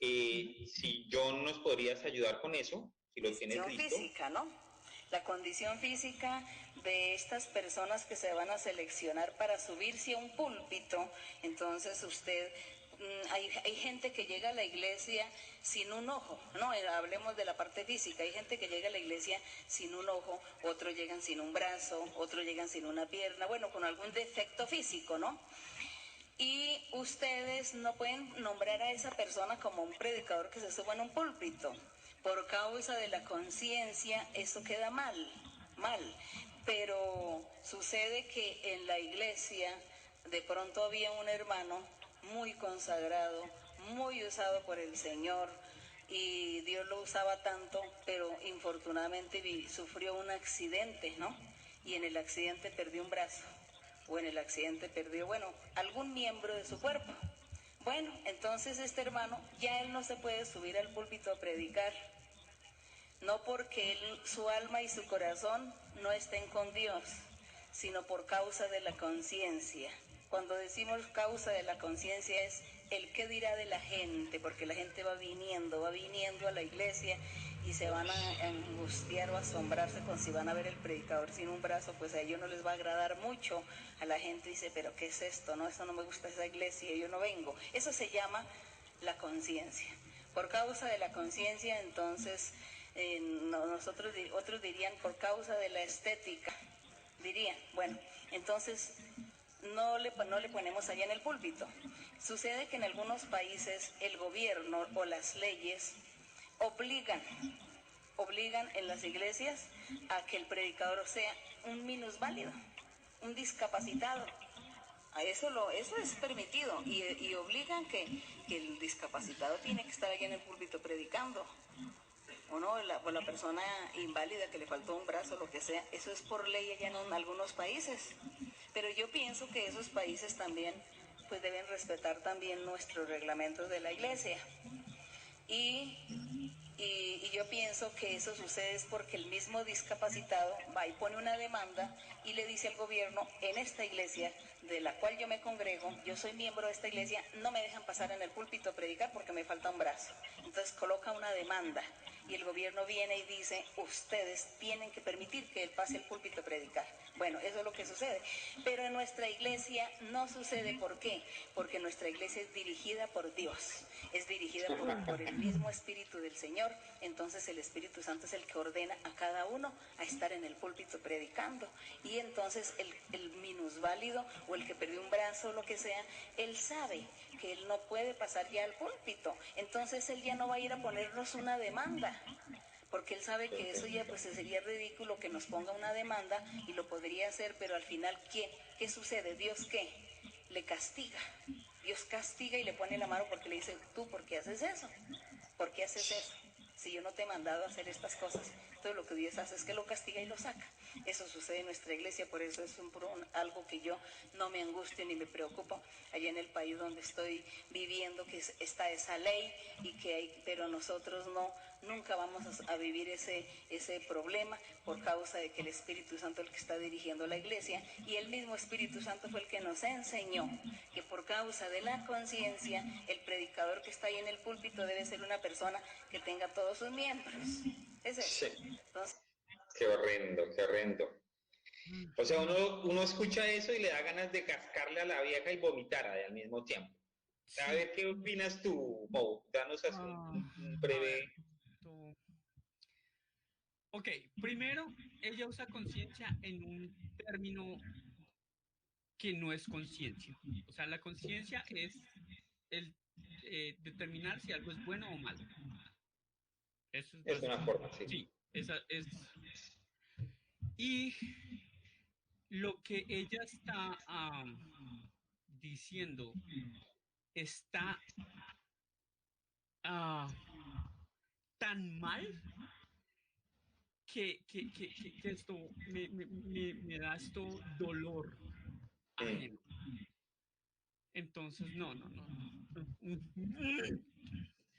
Si John nos podrías ayudar con eso, si lo tienes listo. Física, ¿no? La condición física de estas personas que se van a seleccionar para subirse a un púlpito. Entonces hay gente que llega a la iglesia sin un ojo, no, hablemos de la parte física. Hay gente que llega a la iglesia sin un ojo, otros llegan sin un brazo, otros llegan sin una pierna, bueno, con algún defecto físico, ¿no? Y ustedes no pueden nombrar a esa persona como un predicador que se suba en un púlpito. Por causa de la conciencia, eso queda mal. Pero sucede que en la iglesia de pronto había un hermano muy consagrado, muy usado por el Señor, y Dios lo usaba tanto, pero infortunadamente sufrió un accidente, ¿no? Y en el accidente perdió un brazo, o en el accidente perdió, algún miembro de su cuerpo. Bueno, entonces este hermano, ya él no se puede subir al púlpito a predicar, no porque su alma y su corazón no estén con Dios, sino por causa de la conciencia. Cuando decimos causa de la conciencia es el qué dirá de la gente, porque la gente va viniendo a la iglesia y se van a angustiar o asombrarse con si van a ver el predicador sin un brazo, pues a ellos no les va a agradar mucho. A la gente dice, pero ¿qué es esto? No, eso no me gusta, esa iglesia, yo no vengo. Eso se llama la conciencia. Por causa de la conciencia, entonces, otros dirían por causa de la estética, dirían, entonces no le ponemos allá en el púlpito. Sucede que en algunos países el gobierno o las leyes obligan en las iglesias a que el predicador sea un minusválido, un discapacitado. Eso es permitido y obligan que el discapacitado tiene que estar allá en el púlpito predicando. O no, la persona inválida que le faltó un brazo, lo que sea, eso es por ley allá en algunos países. Pero yo pienso que esos países también pues deben respetar también nuestros reglamentos de la iglesia. Y yo pienso que eso sucede es porque el mismo discapacitado va y pone una demanda y le dice al gobierno, en esta iglesia de la cual yo me congrego, yo soy miembro de esta iglesia, no me dejan pasar en el púlpito a predicar porque me falta un brazo. Entonces coloca una demanda y el gobierno viene y dice, ustedes tienen que permitir que él pase el púlpito a predicar. Bueno, eso es lo que sucede. Pero en nuestra iglesia no sucede. ¿Por qué? Porque nuestra iglesia es dirigida por Dios, es dirigida por el mismo Espíritu del Señor. Entonces el Espíritu Santo es el que ordena a cada uno a estar en el púlpito predicando. Y entonces el minusválido o el que perdió un brazo o lo que sea, él sabe que él no puede pasar ya al púlpito. Entonces él ya no va a ir a ponernos una demanda, porque él sabe que eso ya pues sería ridículo que nos ponga una demanda, y lo podría hacer, pero al final ¿qué sucede? ¿Dios qué? Le castiga. Dios castiga y le pone la mano porque le dice, tú, ¿por qué haces eso? ¿Por qué haces eso? Si yo no te he mandado a hacer estas cosas. Entonces lo que Dios hace es que lo castiga y lo saca. Eso sucede en nuestra iglesia, por eso es algo que yo no me angustio ni me preocupo. Allá en el país donde estoy viviendo, que está esa ley, y que hay, pero nosotros nunca vamos a vivir ese problema, por causa de que el Espíritu Santo es el que está dirigiendo la iglesia, y el mismo Espíritu Santo fue el que nos enseñó que por causa de la conciencia, el predicador que está ahí en el púlpito debe ser una persona que tenga todos sus miembros. Es eso. Sí. Entonces, Qué horrendo, qué horrendo. O sea, uno escucha eso y le da ganas de cascarle a la vieja y vomitar al mismo tiempo. Sí. A ver, ¿qué opinas tú, Mo? Danos así un breve... Ok, primero, ella usa conciencia en un término que no es conciencia. O sea, la conciencia es el determinar si algo es bueno o malo. Eso es Es una básicamente. forma, sí. Sí, esa es. Y lo que ella está diciendo está tan mal que esto me da esto dolor ajeno. Entonces, no.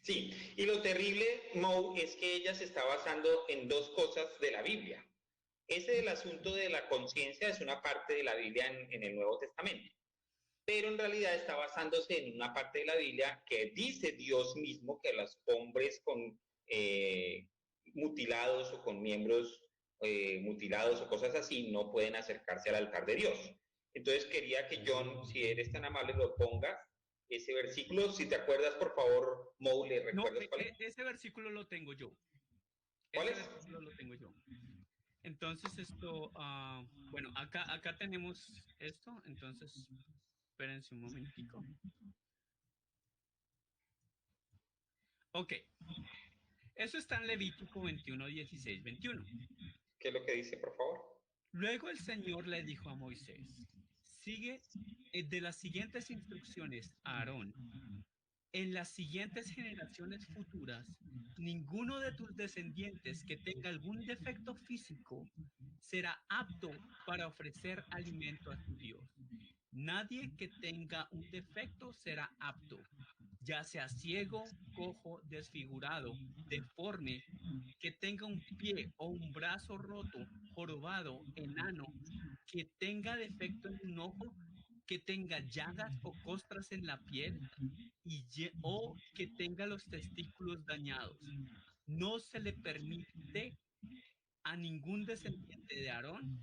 Sí, y lo terrible, Mo, es que ella se está basando en dos cosas de la Biblia. Ese del asunto de la conciencia es una parte de la Biblia en el Nuevo Testamento, pero en realidad está basándose en una parte de la Biblia que dice Dios mismo que los hombres con mutilados o con miembros mutilados o cosas así no pueden acercarse al altar de Dios. Entonces quería que John, si eres tan amable, lo pongas ese versículo. Si te acuerdas, por favor, Mo, ¿le No, recuerdas cuál es? ese versículo lo tengo yo. ¿Cuál Ese es? versículo lo tengo yo. Entonces esto, bueno, acá tenemos esto, entonces espérense un momentico. Ok, eso está en Levítico 21, 16, 21. ¿Qué es lo que dice, por favor? Luego el Señor le dijo a Moisés, sigue de las siguientes instrucciones a Aarón. En las siguientes generaciones futuras, ninguno de tus descendientes que tenga algún defecto físico será apto para ofrecer alimento a su Dios. Nadie que tenga un defecto será apto, ya sea ciego, cojo, desfigurado, deforme, que tenga un pie o un brazo roto, jorobado, enano, que tenga defecto en un ojo, que tenga llagas o costras en la piel o que tenga los testículos dañados. No se le permite a ningún descendiente de Aarón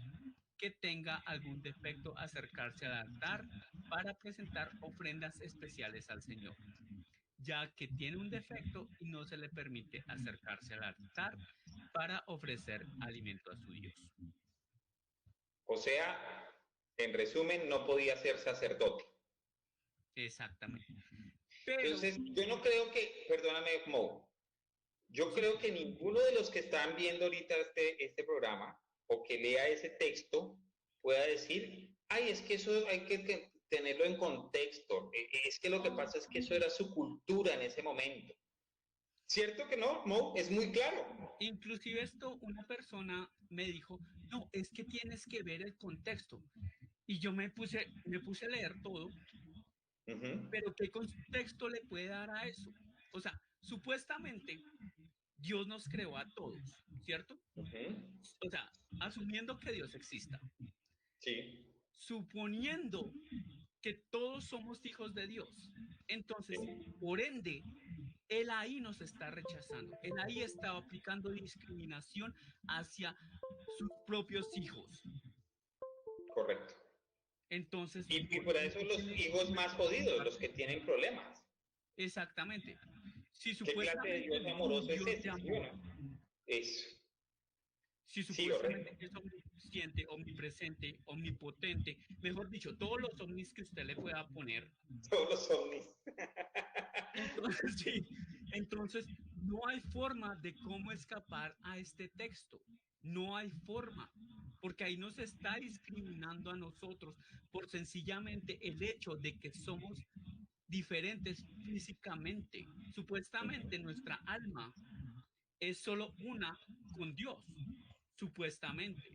que tenga algún defecto acercarse al altar para presentar ofrendas especiales al Señor, ya que tiene un defecto y no se le permite acercarse al altar para ofrecer alimento a su Dios. O sea, en resumen, no podía ser sacerdote. Exactamente. Pero, entonces, yo no creo que, perdóname, Mo, yo creo que ninguno de los que están viendo ahorita este programa o que lea ese texto pueda decir, ay, es que eso hay que tenerlo en contexto. Es que lo que pasa es que eso era su cultura en ese momento. ¿Cierto que no, Mo? Es muy claro. Inclusive esto, una persona me dijo, no, es que tienes que ver el contexto. Y yo me puse a leer todo, pero ¿qué contexto le puede dar a eso? O sea, supuestamente Dios nos creó a todos, ¿cierto? O sea, asumiendo que Dios exista. Sí. Suponiendo que todos somos hijos de Dios. Entonces, por ende, Él ahí nos está rechazando. Él ahí está aplicando discriminación hacia sus propios hijos. correcto. Entonces, y por eso los hijos más jodidos, los que tienen problemas. Exactamente. Si ¿Qué clase de Dios amoroso es ese? ¿Sí o no? Eso. Si Sí, supuestamente horrendo. es omnisciente, omnipresente, omnipotente, mejor dicho, todos los omnis que usted le pueda poner. Todos los ovnis. Entonces, sí, entonces no hay forma de cómo escapar a este texto. No hay forma, porque ahí nos está discriminando a nosotros por sencillamente el hecho de que somos diferentes físicamente. Supuestamente nuestra alma es solo una con Dios, supuestamente.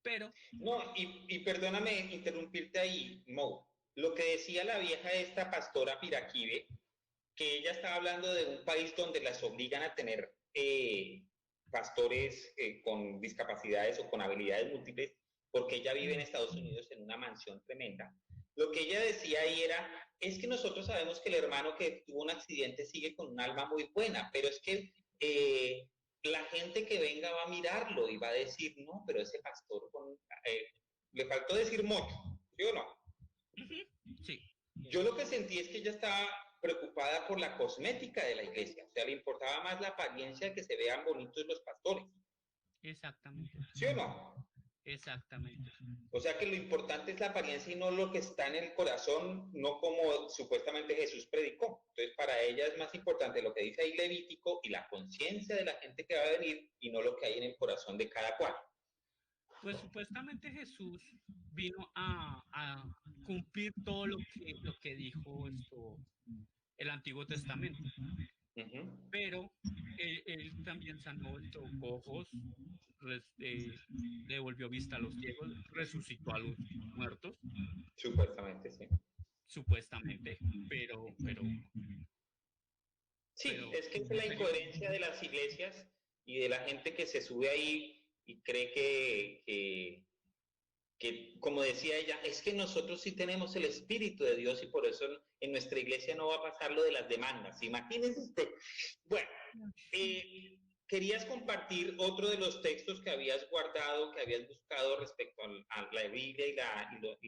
Pero... No, y perdóname interrumpirte ahí, Mo. Lo que decía la vieja esta pastora Piraquive, que ella estaba hablando de un país donde las obligan a tener pastores con discapacidades o con habilidades múltiples, porque ella vive en Estados Unidos en una mansión tremenda. Lo que ella decía ahí era, es que nosotros sabemos que el hermano que tuvo un accidente sigue con un alma muy buena, pero es que la gente que venga va a mirarlo y va a decir, no, pero ese pastor le faltó decir mucho, ¿sí o no? Sí. Yo lo que sentí es que ella estaba preocupada por la cosmética de la iglesia, o sea, le importaba más la apariencia de que se vean bonitos los pastores. Exactamente. ¿Sí o no? Exactamente. O sea que lo importante es la apariencia y no lo que está en el corazón, no como supuestamente Jesús predicó. Entonces, para ella es más importante lo que dice ahí Levítico y la conciencia de la gente que va a venir y no lo que hay en el corazón de cada cual. Pues supuestamente Jesús vino a cumplir todo lo que dijo el Antiguo Testamento. Pero él también sanó cojos, devolvió vista a los ciegos, resucitó a los muertos. Supuestamente, sí. Supuestamente, pero sí, es que es la incoherencia de las iglesias y de la gente que se sube ahí y cree que, como decía ella, es que nosotros sí tenemos el Espíritu de Dios y por eso en nuestra iglesia no va a pasar lo de las demandas. Imagínense usted. Bueno, querías compartir otro de los textos que habías guardado, que habías buscado respecto a la Biblia y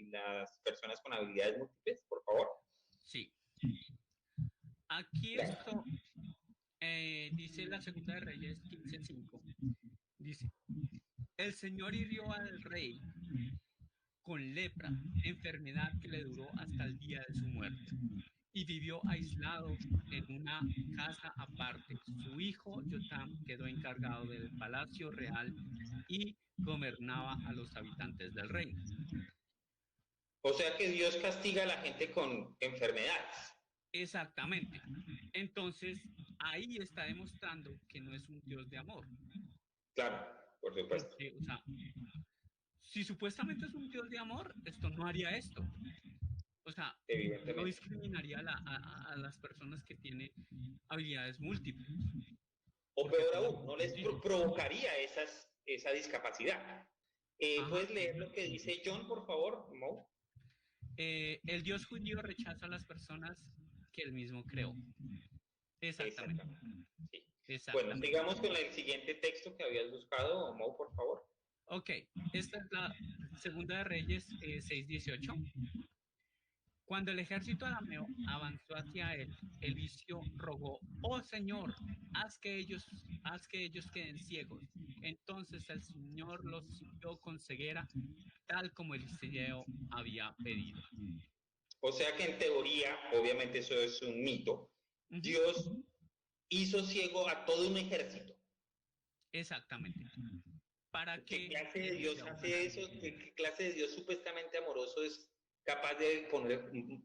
las personas con habilidades múltiples, por favor. Sí. Aquí esto dice la Segunda de Reyes 15:5. Dice, el Señor hirió al rey con lepra, enfermedad que le duró hasta el día de su muerte, y vivió aislado en una casa aparte. Su hijo Jotam quedó encargado del palacio real y gobernaba a los habitantes del reino. O sea que Dios castiga a la gente con enfermedades. Exactamente. Entonces, ahí está demostrando que no es un Dios de amor. Claro, por supuesto. Porque, o sea, si supuestamente es un Dios de amor, esto no haría esto. O sea, no discriminaría a las personas que tienen habilidades múltiples. O peor aún, no les provocaría esa discapacidad. ¿Puedes leer lo que dice John, por favor, Mo? El Dios judío rechaza a las personas que él mismo creó. Exactamente. Sí. Bueno, sigamos con el siguiente texto que habías buscado, Mo, por favor. Ok, esta es la Segunda de Reyes 6:18. Cuando el ejército arameo avanzó hacia él, Eliseo rogó, oh Señor, haz que ellos queden ciegos. Entonces el Señor los siguió con ceguera, tal como Eliseo había pedido. O sea que en teoría, obviamente eso es un mito, Dios hizo ciego a todo un ejército. Exactamente. ¿Para ¿Qué clase de Dios hace eso? ¿Qué clase de Dios supuestamente amoroso es capaz de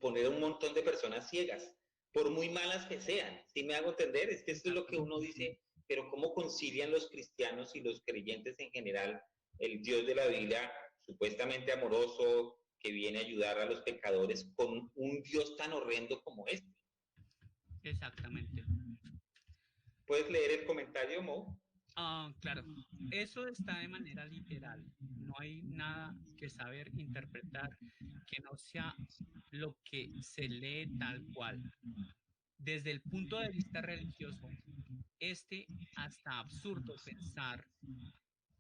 poner un montón de personas ciegas, por muy malas que sean? ¿Sí me hago entender? Es que esto es lo que uno dice, pero ¿cómo concilian los cristianos y los creyentes en general el Dios de la Biblia, supuestamente amoroso, que viene a ayudar a los pecadores, con un Dios tan horrendo como este? Exactamente. ¿Puedes leer el comentario, Mo? Claro, eso está de manera literal. No hay nada que saber interpretar que no sea lo que se lee tal cual. Desde el punto de vista religioso, hasta absurdo pensar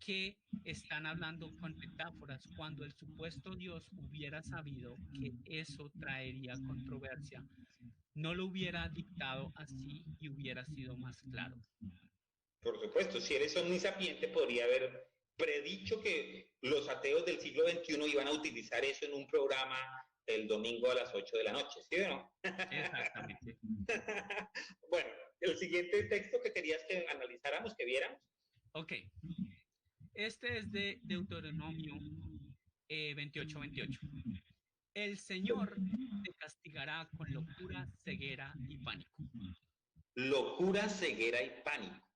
que están hablando con metáforas cuando el supuesto Dios hubiera sabido que eso traería controversia, no lo hubiera dictado así y hubiera sido más claro. Por supuesto, si eres omnisapiente, podría haber predicho que los ateos del siglo XXI iban a utilizar eso en un programa el domingo a las 8 de la noche, ¿sí o no? Exactamente. Bueno, el siguiente texto que querías que analizáramos, que viéramos. Ok. Este es de Deuteronomio 28:28. El Señor te castigará con locura, ceguera y pánico. Locura, ceguera y pánico.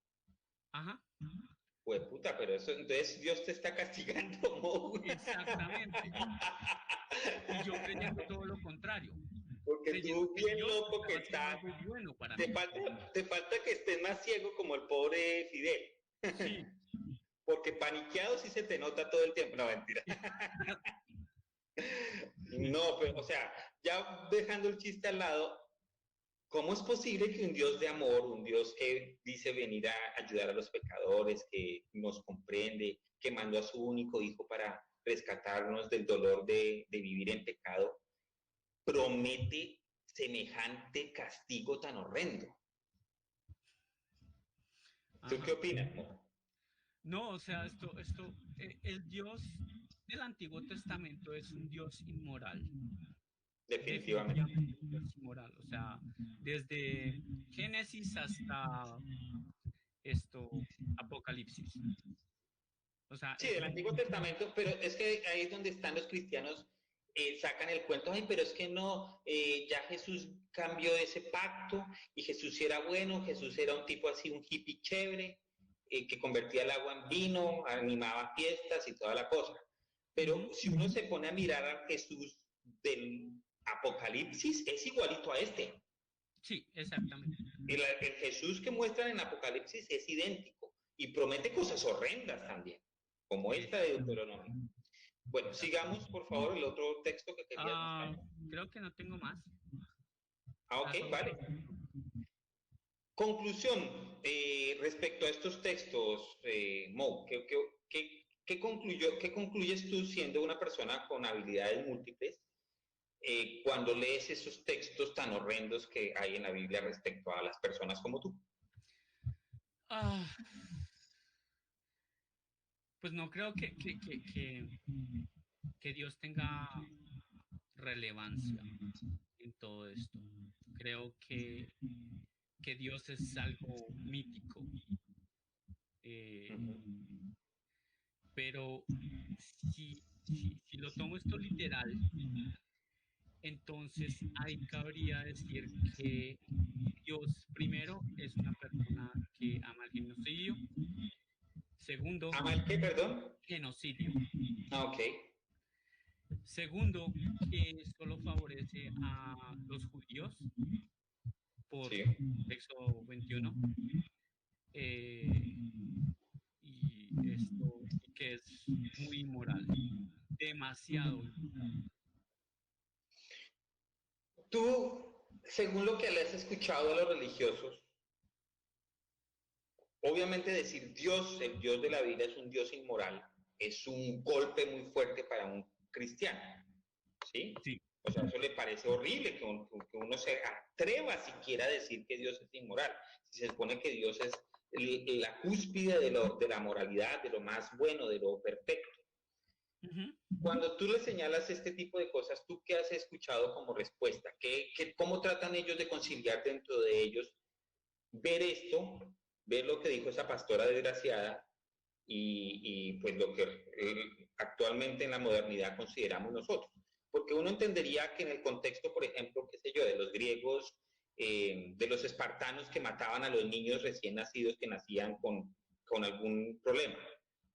Ajá. Pues puta, pero eso, entonces Dios te está castigando, Mo. Exactamente. Y yo creyendo todo lo contrario. Porque Creyendo tú que bien Dios loco que estaba haciendo estás, algo bueno para mí. te falta que estés más ciego como el pobre Fidel. Sí. Porque paniqueado sí se te nota todo el tiempo. No, mentira. No, pero, o sea, ya dejando el chiste al lado, ¿cómo es posible que un Dios de amor, un Dios que dice venir a ayudar a los pecadores, que nos comprende, que mandó a su único hijo para rescatarnos del dolor de vivir en pecado, promete semejante castigo tan horrendo? ¿Tú Ajá. qué opinas, Mo? No, o sea, el Dios del Antiguo Testamento es un Dios inmoral. Definitivamente. Definitivamente un Dios inmoral. O sea, desde Génesis hasta Apocalipsis. O sea, Sí, del Antiguo Testamento, pero es que ahí es donde están los cristianos, sacan el cuento, ay, pero es que no, ya Jesús cambió ese pacto y Jesús sí era bueno, Jesús era un tipo así, un hippie chévere, que convertía el agua en vino, animaba fiestas y toda la cosa. Pero si uno se pone a mirar a Jesús del Apocalipsis, es igualito a este. Sí, exactamente. El Jesús que muestran en Apocalipsis es idéntico y promete cosas horrendas también, como esta de Deuteronomio. Bueno, sigamos por favor el otro texto que querías mostrar. Creo que no tengo más. Ok, vale. Conclusión, respecto a estos textos, Mo, ¿qué concluyes tú siendo una persona con habilidades múltiples cuando lees esos textos tan horrendos que hay en la Biblia respecto a las personas como tú? Pues no creo que Dios tenga relevancia en todo esto. Creo que Dios es algo mítico. Pero si lo tomo esto literal, entonces ahí cabría decir que Dios primero es una persona que ama el genocidio. Segundo, ¿Ama el qué, perdón? genocidio. Ok. Segundo, que solo favorece a los judíos por Sí. Éxodo 21. Y que es muy inmoral, demasiado inmoral. Tú, según lo que le has escuchado a los religiosos, obviamente decir Dios, el Dios de la vida, es un Dios inmoral, es un golpe muy fuerte para un cristiano, ¿sí? Sí. O sea, eso le parece horrible que uno se atreva siquiera a decir que Dios es inmoral. Si se supone que Dios es la cúspide de la moralidad, de lo más bueno, de lo perfecto. Cuando tú le señalas este tipo de cosas, ¿tú qué has escuchado como respuesta? ¿Cómo tratan ellos de conciliar dentro de ellos ver esto, ver lo que dijo esa pastora desgraciada y pues lo que actualmente en la modernidad consideramos nosotros? Porque uno entendería que en el contexto, por ejemplo, qué sé yo, de los griegos, de los espartanos que mataban a los niños recién nacidos que nacían con algún problema,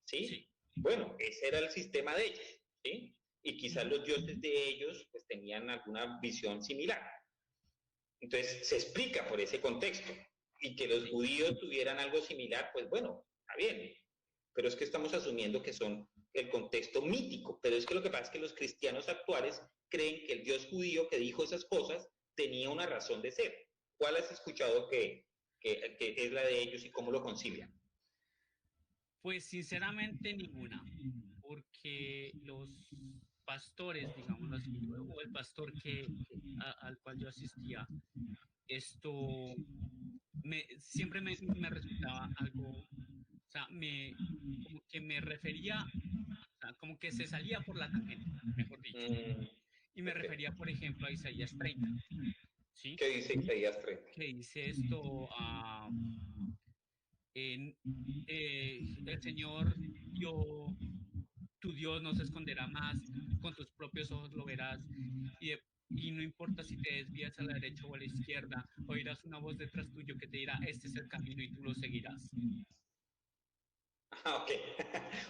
¿sí? Sí. Bueno, ese era el sistema de ellos, ¿sí? Y quizás los dioses de ellos pues tenían alguna visión similar. Entonces se explica por ese contexto. Y que los judíos tuvieran algo similar, pues bueno, está bien. Pero es que estamos asumiendo que son el contexto mítico. Pero es que lo que pasa es que los cristianos actuales creen que el Dios judío que dijo esas cosas tenía una razón de ser. ¿Cuál has escuchado que es la de ellos y cómo lo concilian? Pues sinceramente ninguna, porque los pastores, digamos así, o el pastor al cual yo asistía, esto siempre me resultaba algo, o sea, como que me refería, o sea, como que se salía por la tangente, mejor dicho, Mm, y me ok. refería, por ejemplo, a Isaías 30, ¿sí? ¿Qué dice Isaías 30? Que dice esto, en, el Señor dio, tu Dios no se esconderá más, con tus propios ojos lo verás, y, y no importa si te desvías a la derecha o a la izquierda, oirás una voz detrás tuyo que te dirá, este es el camino y tú lo seguirás. Ah, ok.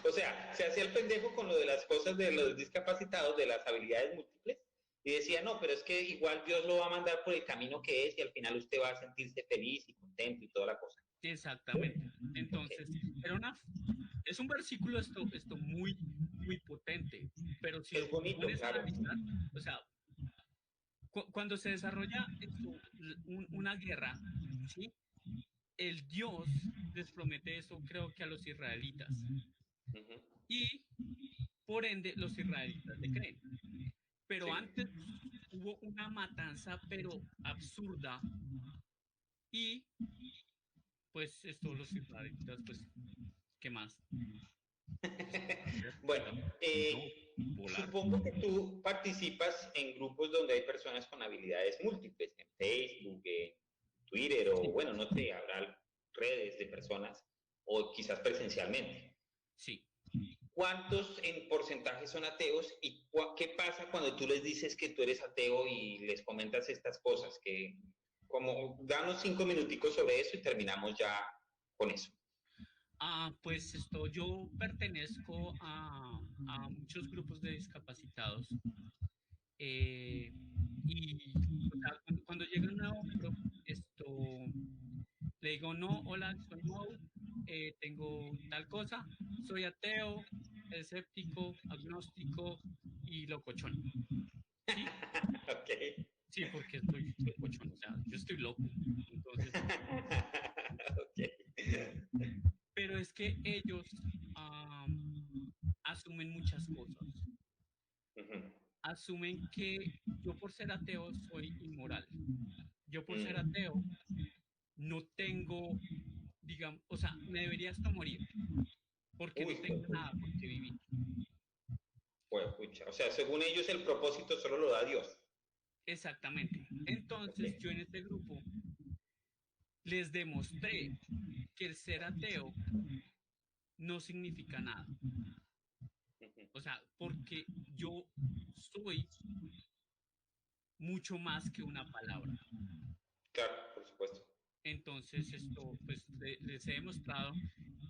O sea, se hacía el pendejo con lo de las cosas de los discapacitados, de las habilidades múltiples, y decía, no, pero es que igual Dios lo va a mandar por el camino que es y al final usted va a sentirse feliz y contento y toda la cosa. Exactamente. Ok. Entonces, es un versículo esto muy, muy potente, pero si Es lo bonito, pones a claro. analizar, o sea, cuando se desarrolla una guerra, ¿sí? El Dios les promete eso, creo que a los israelitas. Ujú. Y por ende, los israelitas le creen. Pero Sí. antes hubo una matanza, pero absurda. Y pues esto, los israelitas, pues, ¿qué más? Bueno, No, volar. supongo que tú participas en grupos donde hay personas con habilidades múltiples, en Facebook, en Twitter o Sí, bueno, no sé, habrá redes de personas o quizás presencialmente. sí. ¿Cuántos en porcentaje son ateos y qué pasa cuando tú les dices que tú eres ateo y les comentas estas cosas? Que como danos 5 minuticos sobre eso y terminamos ya con eso. Pues yo pertenezco a muchos grupos de discapacitados. eh, y o sea, cuando llega un nuevo miembro, le digo, no, hola, soy Mau, tengo tal cosa, soy ateo, escéptico, agnóstico y locochón. ¿Sí? Ok. Sí, porque estoy locochón, o sea, yo estoy loco. Entonces, Ok. pero es que ellos am, asumen muchas cosas. Ujú. Asumen que yo por ser ateo soy inmoral. Yo por ser Mm. ateo no tengo, digamos, o sea, me debería hasta morir porque Uy, no tengo nada por qué vivir. pucha. O sea, según ellos el propósito solo lo da Dios. Exactamente. Ok. Entonces yo en este grupo les demostré que el ser ateo no significa nada. Ujú. O sea, porque yo soy mucho más que una palabra. Claro, por supuesto. Entonces pues les he demostrado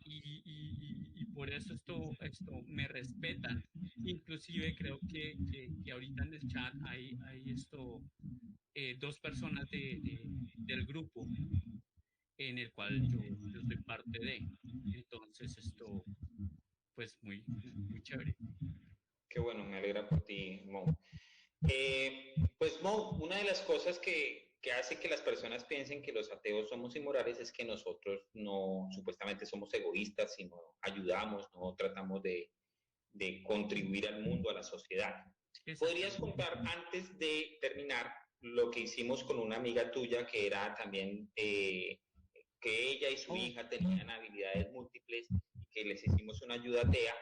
y por eso esto me respetan. Inclusive creo que ahorita en el chat hay dos personas del grupo en el cual yo soy parte de. Entonces pues muy chévere. Qué bueno, me alegra por ti, Mo. Pues Mo, una de las cosas que hace que las personas piensen que los ateos somos inmorales es que nosotros no supuestamente somos egoístas, sino ayudamos, no tratamos de contribuir al mundo, a la sociedad. ¿Podrías Exactamente. contar antes de terminar lo que hicimos con una amiga tuya que era también que ella y su Oh, hija tenían habilidades múltiples y que les hicimos una ayuda TEA?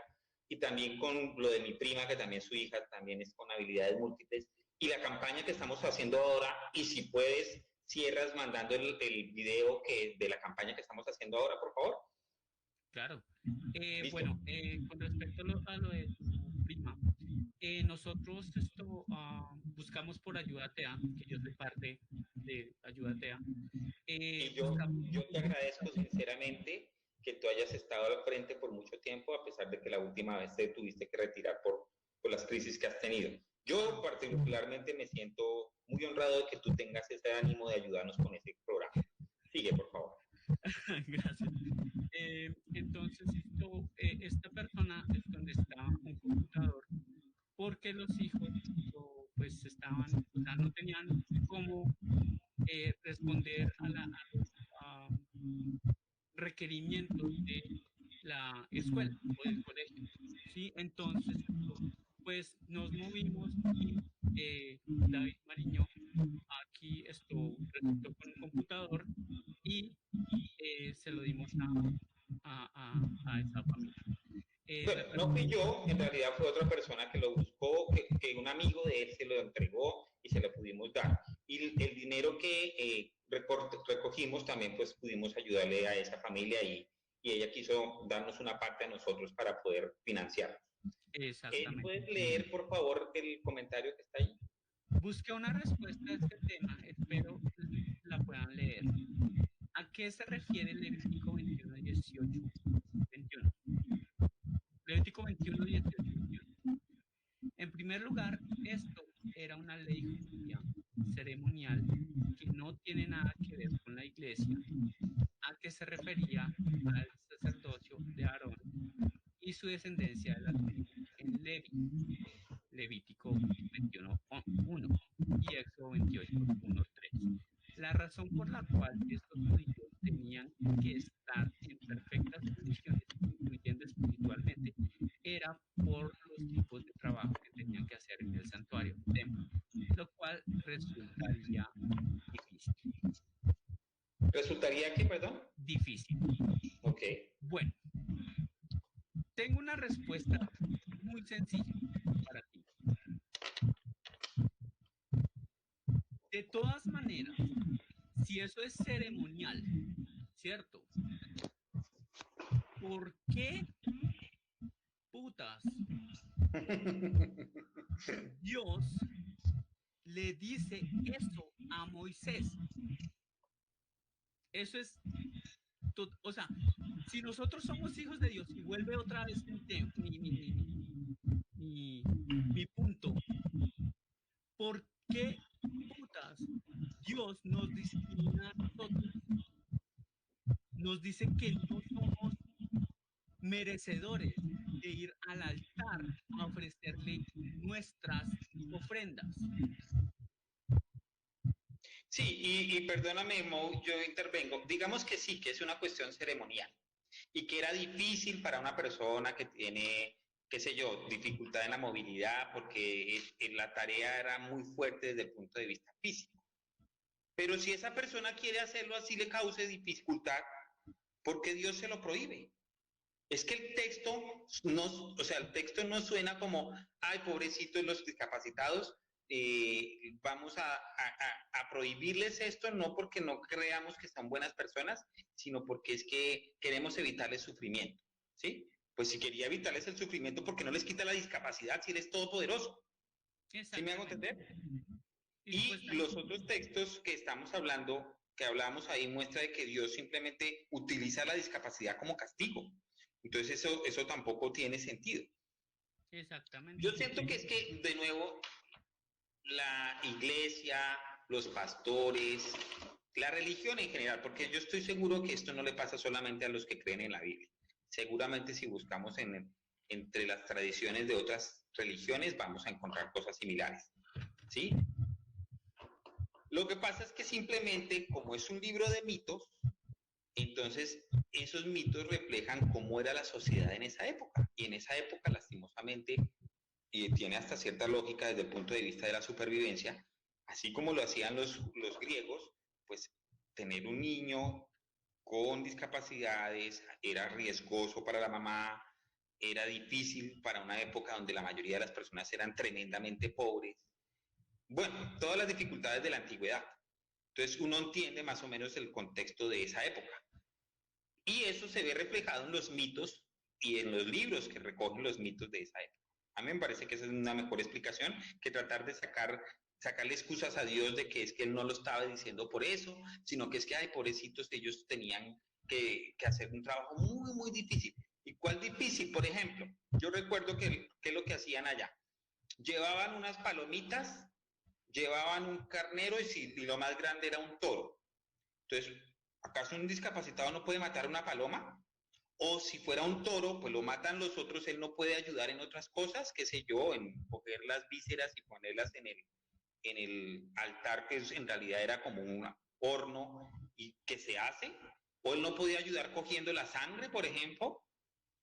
Y también con lo de mi prima, que también su hija también es con habilidades múltiples, y la campaña que estamos haciendo ahora, y si puedes, cierras mandando el video de la campaña que estamos haciendo ahora, por favor. claro. ¿Listo? Bueno, con respecto a lo de tu prima, nosotros buscamos por Ayudatea, que yo soy parte de Ayudatea. Y Buscamos, yo te agradezco sinceramente que tú hayas estado al frente por mucho tiempo, a pesar de que la última vez te tuviste que retirar por las crisis que has tenido. Yo particularmente me siento muy honrado de que tú tengas ese ánimo de ayudarnos con ese programa. Sigue, por favor. gracias. Entonces, esta persona es donde está un computador, porque los hijos pues o sea, no tenían cómo responder a los requerimientos la escuela o del colegio, ¿sí? Entonces, pues nos movimos y David Mariño aquí esto resultó con un computador y se lo dimos a esa familia. Bueno, no fui yo, en realidad fue otra persona que lo buscó, que un amigo de él se lo entregó y se lo pudimos dar. Y el dinero que recogimos también pues pudimos ayudarle a esa familia y ella quiso darnos una parte a nosotros para poder financiar. Exactamente. ¿Puedes leer, por favor, el comentario que está ahí? Busqué una respuesta a este tema, espero la puedan leer. ¿A qué se refiere Levítico 21, 18, 21? Levítico 21, 18, 21. En primer lugar, esto era una ley judía ceremonial que no tiene nada que ver con la iglesia, a que se refería al sacerdocio de Aarón y su descendencia de la tribu en Levi, Levítico 21, 1 y Éxodo 28, 1, 3. La razón por la cual estos judíos tenían que estar en perfectas condiciones, incluyendo espiritualmente, era por los tipos de trabajo que tenían que hacer en el santuario, templo, lo cual resultaría difícil. ¿Resultaría que, perdón? Difícil. Ok. Bueno, tengo una respuesta muy sencilla para ti. De todas maneras, si eso es ceremonial, ¿cierto? ¿Por qué putas Dios le dice eso a Moisés? Eso es, o sea, si nosotros somos hijos de Dios y vuelve otra vez mi punto, ¿por qué putas Dios nos discrimina a nosotros? Nos dice que no somos merecedores de ir al altar a ofrecerle nuestras ofrendas. Sí, y perdóname, Mo, yo intervengo. Digamos que sí, que es una cuestión ceremonial y que era difícil para una persona que tiene, qué sé yo, dificultad en la movilidad porque la tarea era muy fuerte desde el punto de vista físico. Pero si esa persona quiere hacerlo así le cause dificultad, ¿por qué Dios se lo prohíbe? Es que el texto no, o sea, el texto no suena como, ay, pobrecitos los discapacitados, vamos a prohibirles esto, no porque no creamos que son buenas personas, sino porque es que queremos evitarles sufrimiento, ¿sí? Pues si quería evitarles el sufrimiento, ¿por qué no les quita la discapacidad si eres todopoderoso? ¿Sí me hago entender? Y los otros textos que estamos hablando, que hablábamos ahí, muestra de que Dios simplemente utiliza la discapacidad como castigo. Entonces eso tampoco tiene sentido. Exactamente. Yo siento que es que, de nuevo, la iglesia, los pastores, la religión en general, porque yo estoy seguro que esto no le pasa solamente a los que creen en la Biblia. Seguramente si buscamos entre las tradiciones de otras religiones vamos a encontrar cosas similares. ¿Sí? Lo que pasa es que simplemente, como es un libro de mitos, entonces esos mitos reflejan cómo era la sociedad en esa época. Y en esa época, lastimosamente, y tiene hasta cierta lógica desde el punto de vista de la supervivencia, así como lo hacían los griegos, pues tener un niño con discapacidades era riesgoso para la mamá, era difícil para una época donde la mayoría de las personas eran tremendamente pobres. Bueno, todas las dificultades de la antigüedad. Entonces uno entiende más o menos el contexto de esa época. Y eso se ve reflejado en los mitos y en los libros que recogen los mitos de esa época. A mí me parece que esa es una mejor explicación que tratar de sacarle excusas a Dios de que es que Él no lo estaba diciendo por eso, sino que es que, ay, pobrecitos, ellos tenían que hacer un trabajo muy, muy difícil. ¿Y cuál difícil? Por ejemplo, yo recuerdo que es lo que hacían allá. Llevaban unas palomitas, llevaban un carnero y lo más grande era un toro. Entonces, ¿acaso un discapacitado no puede matar una paloma? O si fuera un toro, pues lo matan los otros, él no puede ayudar en otras cosas, qué sé yo, en coger las vísceras y ponerlas en el altar, que en realidad era como un horno y que se hace. O él no podía ayudar cogiendo la sangre, por ejemplo.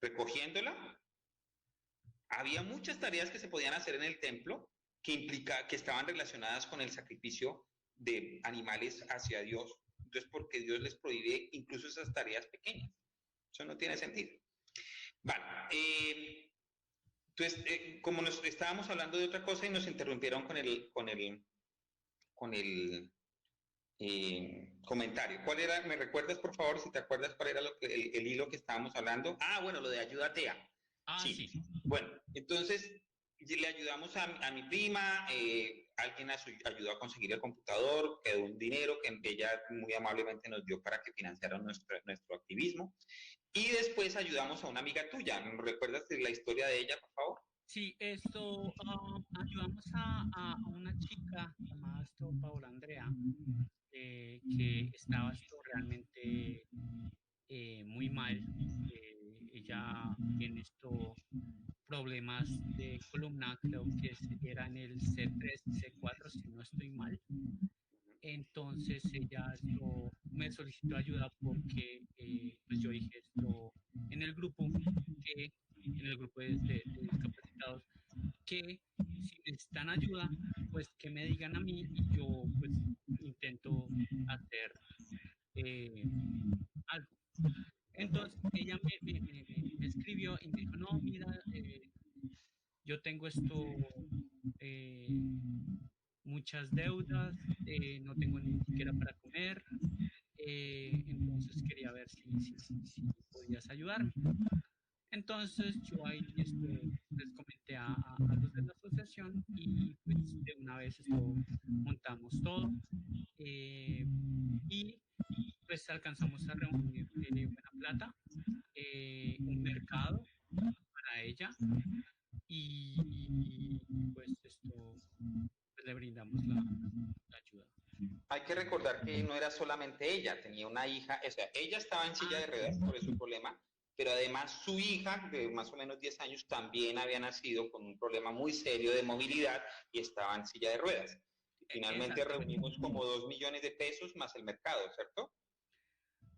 recogiéndola. Había muchas tareas que se podían hacer en el templo que estaban relacionadas con el sacrificio de animales hacia Dios. Entonces, porque Dios les prohíbe incluso esas tareas pequeñas. Eso no tiene sentido. Vale. Entonces, como nos estábamos hablando de otra cosa y nos interrumpieron con el comentario. ¿Cuál era? ¿Me recuerdas, por favor, si te acuerdas cuál era el hilo que estábamos hablando? Ah, bueno, lo de ayuda atea. Sí. Bueno, entonces le ayudamos a mi prima, alguien ayudó a conseguir el computador, quedó un dinero que ella muy amablemente nos dio para que financiara nuestro activismo. Y después ayudamos a una amiga tuya. ¿Me recuerdas de la historia de ella, por favor? Sí, ayudamos a una chica llamada Paola Andrea, que estaba realmente muy mal. Ella tiene problemas de columna, creo que era en el C3, C4, si no estoy mal. Entonces ella me solicitó ayuda porque pues yo dije en el grupo en el grupo de discapacitados, que si necesitan ayuda, pues que me digan a mí y yo pues intento hacer algo. Entonces ella me escribió y me dijo, no, mira, yo tengo muchas deudas, no tengo ni siquiera para comer, entonces quería ver si podías ayudarme. Entonces yo ahí les comenté a los de la asociación y pues de una vez montamos todo, y pues alcanzamos a reunir buena plata, un mercado para ella y pues pues le brindamos la ayuda. Hay que recordar que no era solamente ella, tenía una hija, o sea, ella estaba en silla de ruedas por su problema, pero además su hija, de más o menos 10 años, también había nacido con un problema muy serio de movilidad y estaba en silla de ruedas. Y finalmente reunimos como 2 millones de pesos más el mercado, ¿cierto?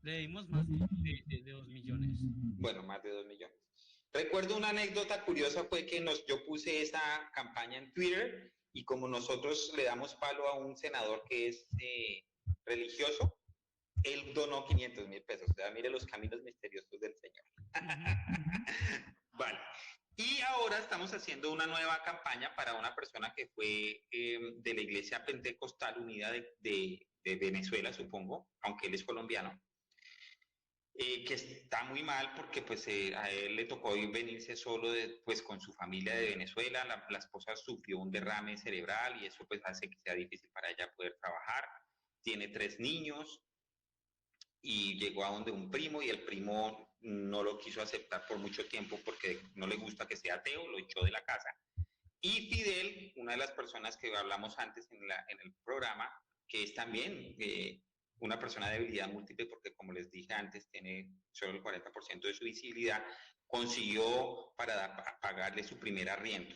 Le dimos más de 2 millones. Bueno, más de 2 millones. Recuerdo una anécdota curiosa, fue que yo puse esa campaña en Twitter y como nosotros le damos palo a un senador que es religioso, él donó 500,000 pesos. O sea, mire los caminos misteriosos del Señor. Vale. Y ahora estamos haciendo una nueva campaña para una persona que fue de la Iglesia Pentecostal Unida de Venezuela, supongo, aunque él es colombiano. Que está muy mal porque pues a él le tocó venirse solo pues con su familia de Venezuela, la esposa sufrió un derrame cerebral y eso pues hace que sea difícil para ella poder trabajar, tiene 3 niños y llegó a donde un primo y el primo no lo quiso aceptar por mucho tiempo porque no le gusta que sea ateo, lo echó de la casa. Y Fidel, una de las personas que hablamos antes en el programa, que es también una persona de habilidad múltiple, porque como les dije antes, tiene solo el 40% de su visibilidad, consiguió para pagarle su primer arriendo.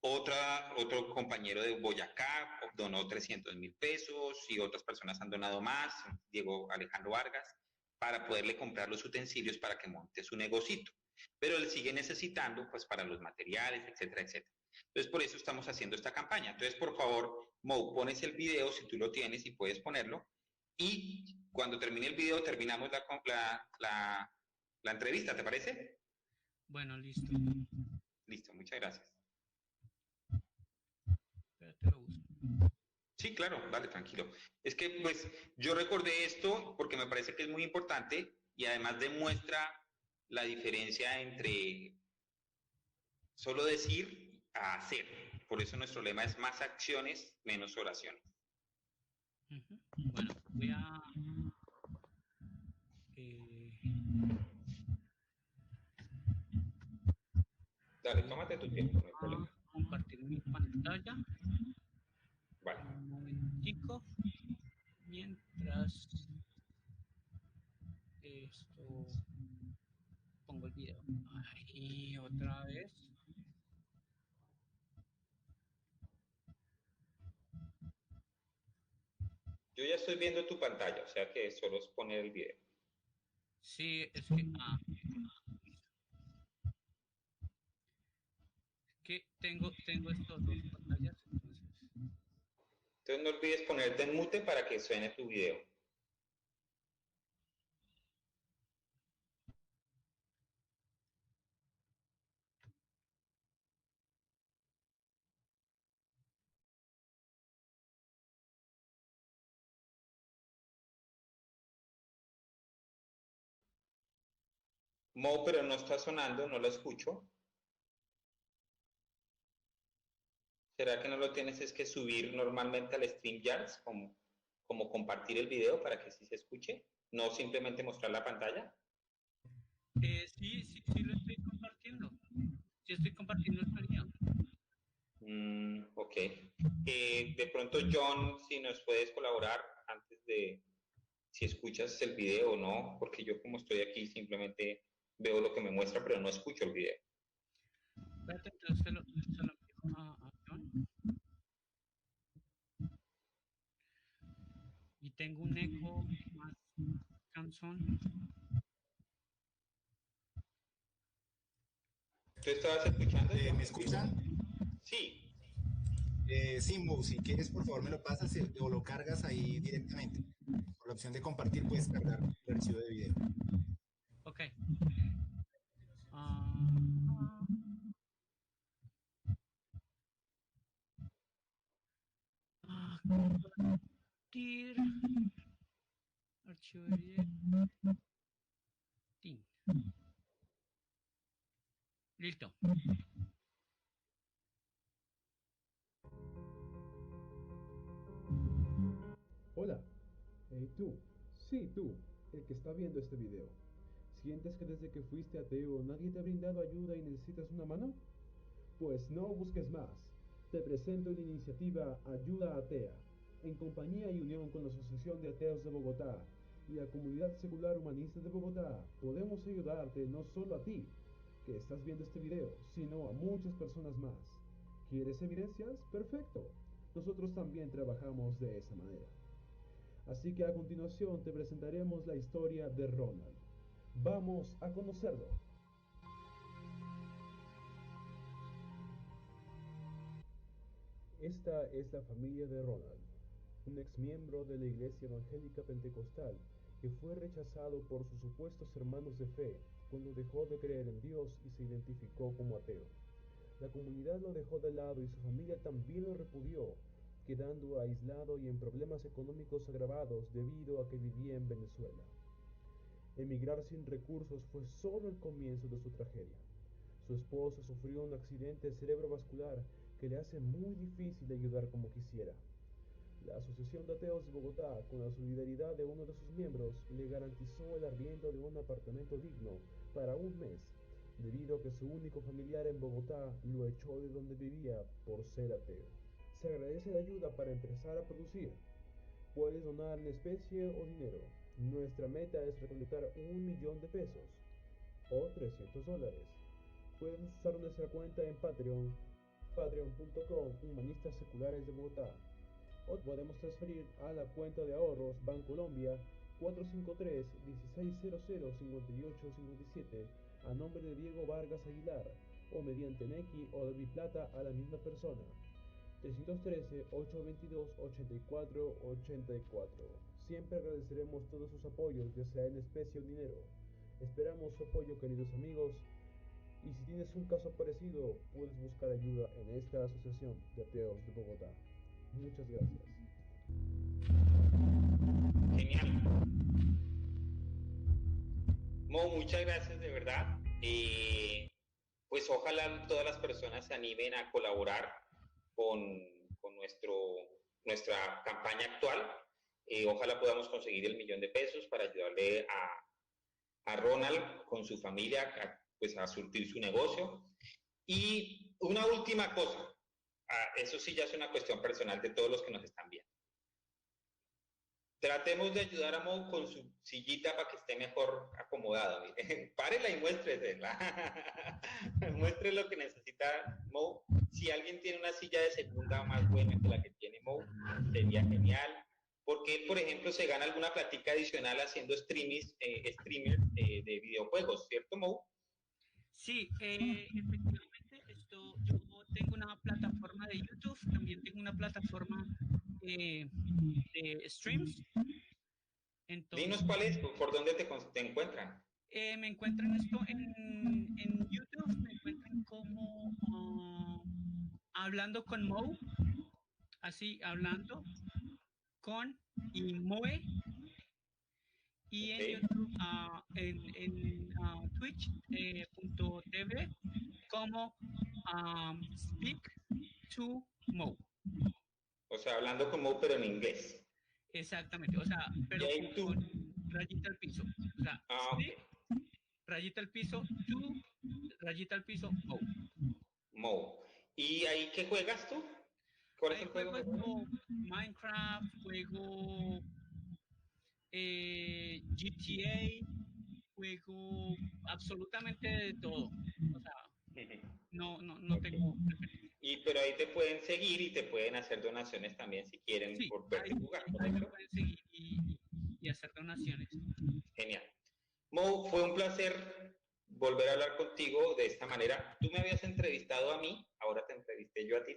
Otro compañero de Boyacá donó 300,000 pesos y otras personas han donado más, Diego Alejandro Vargas, para poderle comprar los utensilios para que monte su negocito. Pero él sigue necesitando pues para los materiales, etcétera, etcétera. Entonces, por eso estamos haciendo esta campaña. Entonces, por favor, Mo, pones el video si tú lo tienes y puedes ponerlo. Y cuando termine el video, terminamos la entrevista, ¿te parece? Bueno, listo. Listo, muchas gracias. Espérate, lo busco. Sí, claro, vale, tranquilo. Es que, pues, yo recordé esto porque me parece que es muy importante y además demuestra la diferencia entre solo decir a hacer. Por eso nuestro lema es más acciones, menos oraciones. Bueno, voy a... Dale, tómate tu tiempo, no hay problema. Compartir mi pantalla. Vale. Un momentico. Mientras pongo el video. Ahí otra vez. Yo ya estoy viendo tu pantalla, o sea que solo es poner el video. Sí, es que... que tengo estos dos pantallas, entonces. Entonces no olvides ponerte en mute para que suene tu video. Mo, pero no está sonando, no lo escucho. ¿Será que no lo tienes es que subir normalmente al StreamYard, como compartir el video para que sí se escuche? No simplemente mostrar la pantalla. Sí lo estoy compartiendo. Sí estoy compartiendo el sonido. Ok. De pronto, John, si nos puedes colaborar antes de si escuchas el video o no, porque yo como estoy aquí simplemente veo lo que me muestra, pero no escucho el video. Espérate, entonces se lo envío a John. Y tengo un eco más cansón. ¿Tú estabas escuchando, John? ¿Me escuchan? Sí. Sí, Mo, si quieres, por favor, me lo pasas o lo cargas ahí directamente. Por la opción de compartir, puedes cargar el archivo de video. Ok. Uh, compartir archivo de video. Tin. Listo. Hola, hey tú, sí tú, el que está viendo este video. ¿Sientes que desde que fuiste ateo nadie te ha brindado ayuda y necesitas una mano? Pues no busques más. Te presento la iniciativa Ayuda Atea, en compañía y unión con la Asociación de Ateos de Bogotá y la Comunidad Secular Humanista de Bogotá. Podemos ayudarte no solo a ti, que estás viendo este video, sino a muchas personas más. ¿Quieres evidencias? Perfecto. Nosotros también trabajamos de esa manera. Así que a continuación te presentaremos la historia de Ronald. Vamos a conocerlo. Esta es la familia de Ronald, un ex miembro de la Iglesia Evangélica Pentecostal que fue rechazado por sus supuestos hermanos de fe cuando dejó de creer en Dios y se identificó como ateo. La comunidad lo dejó de lado y su familia también lo repudió, quedando aislado y en problemas económicos agravados debido a que vivía en Venezuela. Emigrar sin recursos fue solo el comienzo de su tragedia. Su esposo sufrió un accidente cerebrovascular que le hace muy difícil ayudar como quisiera. La Asociación de Ateos de Bogotá, con la solidaridad de uno de sus miembros, le garantizó el arriendo de un apartamento digno para un mes, debido a que su único familiar en Bogotá lo echó de donde vivía por ser ateo. Se agradece la ayuda para empezar a producir. Puedes donar en especie o dinero. Nuestra meta es recolectar 1 millón de pesos o $300. Puedes usar nuestra cuenta en Patreon, patreon.com Humanistas Seculares de Bogotá, o podemos transferir a la cuenta de ahorros Bancolombia 453-1600-5857 a nombre de Diego Vargas Aguilar, o mediante Nequi o Plata a la misma persona. 313-822-8484. Siempre agradeceremos todos sus apoyos, ya sea en especie o dinero. Esperamos su apoyo, queridos amigos, y si tienes un caso parecido, puedes buscar ayuda en esta Asociación de Ateos de Bogotá. Muchas gracias. Genial. Mo, muchas gracias de verdad. Pues ojalá todas las personas se animen a colaborar con nuestra campaña actual. Ojalá podamos conseguir el 1 millón de pesos para ayudarle a Ronald con su familia pues a surtir su negocio. Y una última cosa, eso sí ya es una cuestión personal de todos los que nos están viendo. Tratemos de ayudar a Mo con su sillita para que esté mejor acomodado. Mire. Párela y muéstresela. Muestre lo que necesita Mo. Si alguien tiene una silla de segunda más buena que la que tiene Mo, sería genial. Porque él, por ejemplo, se gana alguna platica adicional haciendo streamers de videojuegos, ¿cierto, Mo? Sí, efectivamente, yo tengo una plataforma de YouTube, también tengo una plataforma de streams. Entonces, Dinos cuál es, por dónde te encuentran. me encuentran esto en YouTube, me encuentran como Hablando con Mo, así, Hablando con y Moe, y en YouTube, en Twitch.tv como Speak to Mo. O sea, hablando con Mo, pero en inglés. Exactamente, o sea, pero con rayita al piso. O sea, Speak, rayita al piso, to, rayita al piso, Mo. Mo. ¿Y ahí qué juegas tú? ¿Cuál es el juego? Juego Minecraft, juego GTA, juego absolutamente de todo. O sea, no tengo preferencia. Pero ahí te pueden seguir y te pueden hacer donaciones también si quieren Sí, por verte jugar. ahí me pueden seguir y hacer donaciones. Genial. Mo, fue un placer volver a hablar contigo de esta manera. Tú me habías entrevistado a mí, ahora te entrevisté yo a ti.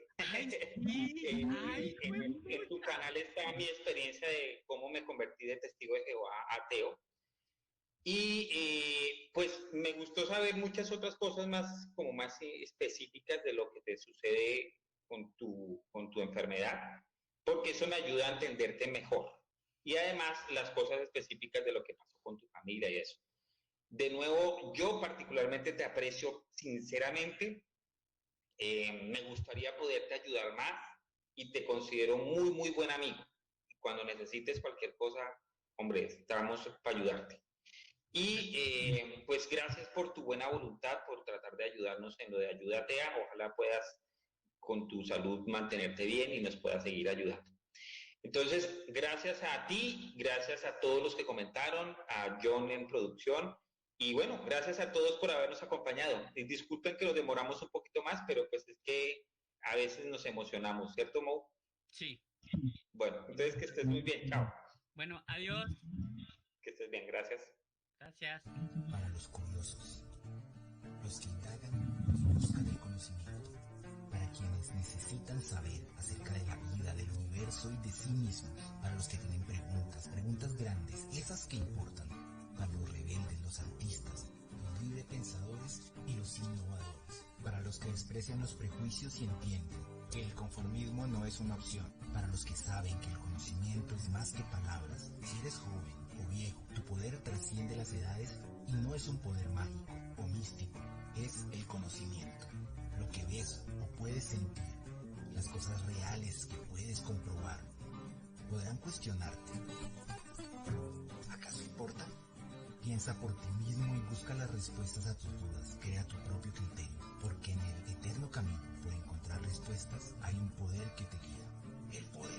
En tu canal está mi experiencia de cómo me convertí de testigo de Jehová a ateo. Y pues me gustó saber muchas otras cosas más, como más específicas de lo que te sucede con tu enfermedad, porque eso me ayuda a entenderte mejor. Y además las cosas específicas de lo que pasó con tu familia y eso. De nuevo, yo particularmente te aprecio sinceramente. Me gustaría poderte ayudar más y te considero muy, muy buen amigo. Cuando necesites cualquier cosa, hombre, estamos para ayudarte. Y pues gracias por tu buena voluntad, por tratar de ayudarnos en lo de Ayúdatea. Ojalá puedas con tu salud mantenerte bien y nos puedas seguir ayudando. Entonces, gracias a ti, gracias a todos los que comentaron, a John en producción, y bueno, gracias a todos por habernos acompañado. Y disculpen que nos demoramos un poquito más, pero pues es que a veces nos emocionamos, ¿cierto, Mo? Sí. Bueno, entonces que estés muy bien, chao. Bueno, adiós. Que estés bien, gracias. Gracias. Para los curiosos, los que indagan y buscan el conocimiento, para quienes necesitan saber acerca de la vida, del universo y de sí mismos, para los que tienen preguntas grandes, esas que importan, para los rebeldes, los artistas, los librepensadores y los innovadores, para los que desprecian los prejuicios y entienden que el conformismo no es una opción, para los que saben que el conocimiento es más que palabras. Si eres joven o viejo, tu poder trasciende las edades y no es un poder mágico o místico, es el conocimiento. Lo que ves o puedes sentir, las cosas reales que puedes comprobar, podrán cuestionarte. ¿Acaso importa? Piensa por ti mismo y busca las respuestas a tus dudas. Crea tu propio criterio, porque en el eterno camino por encontrar respuestas hay un poder que te guía. El poder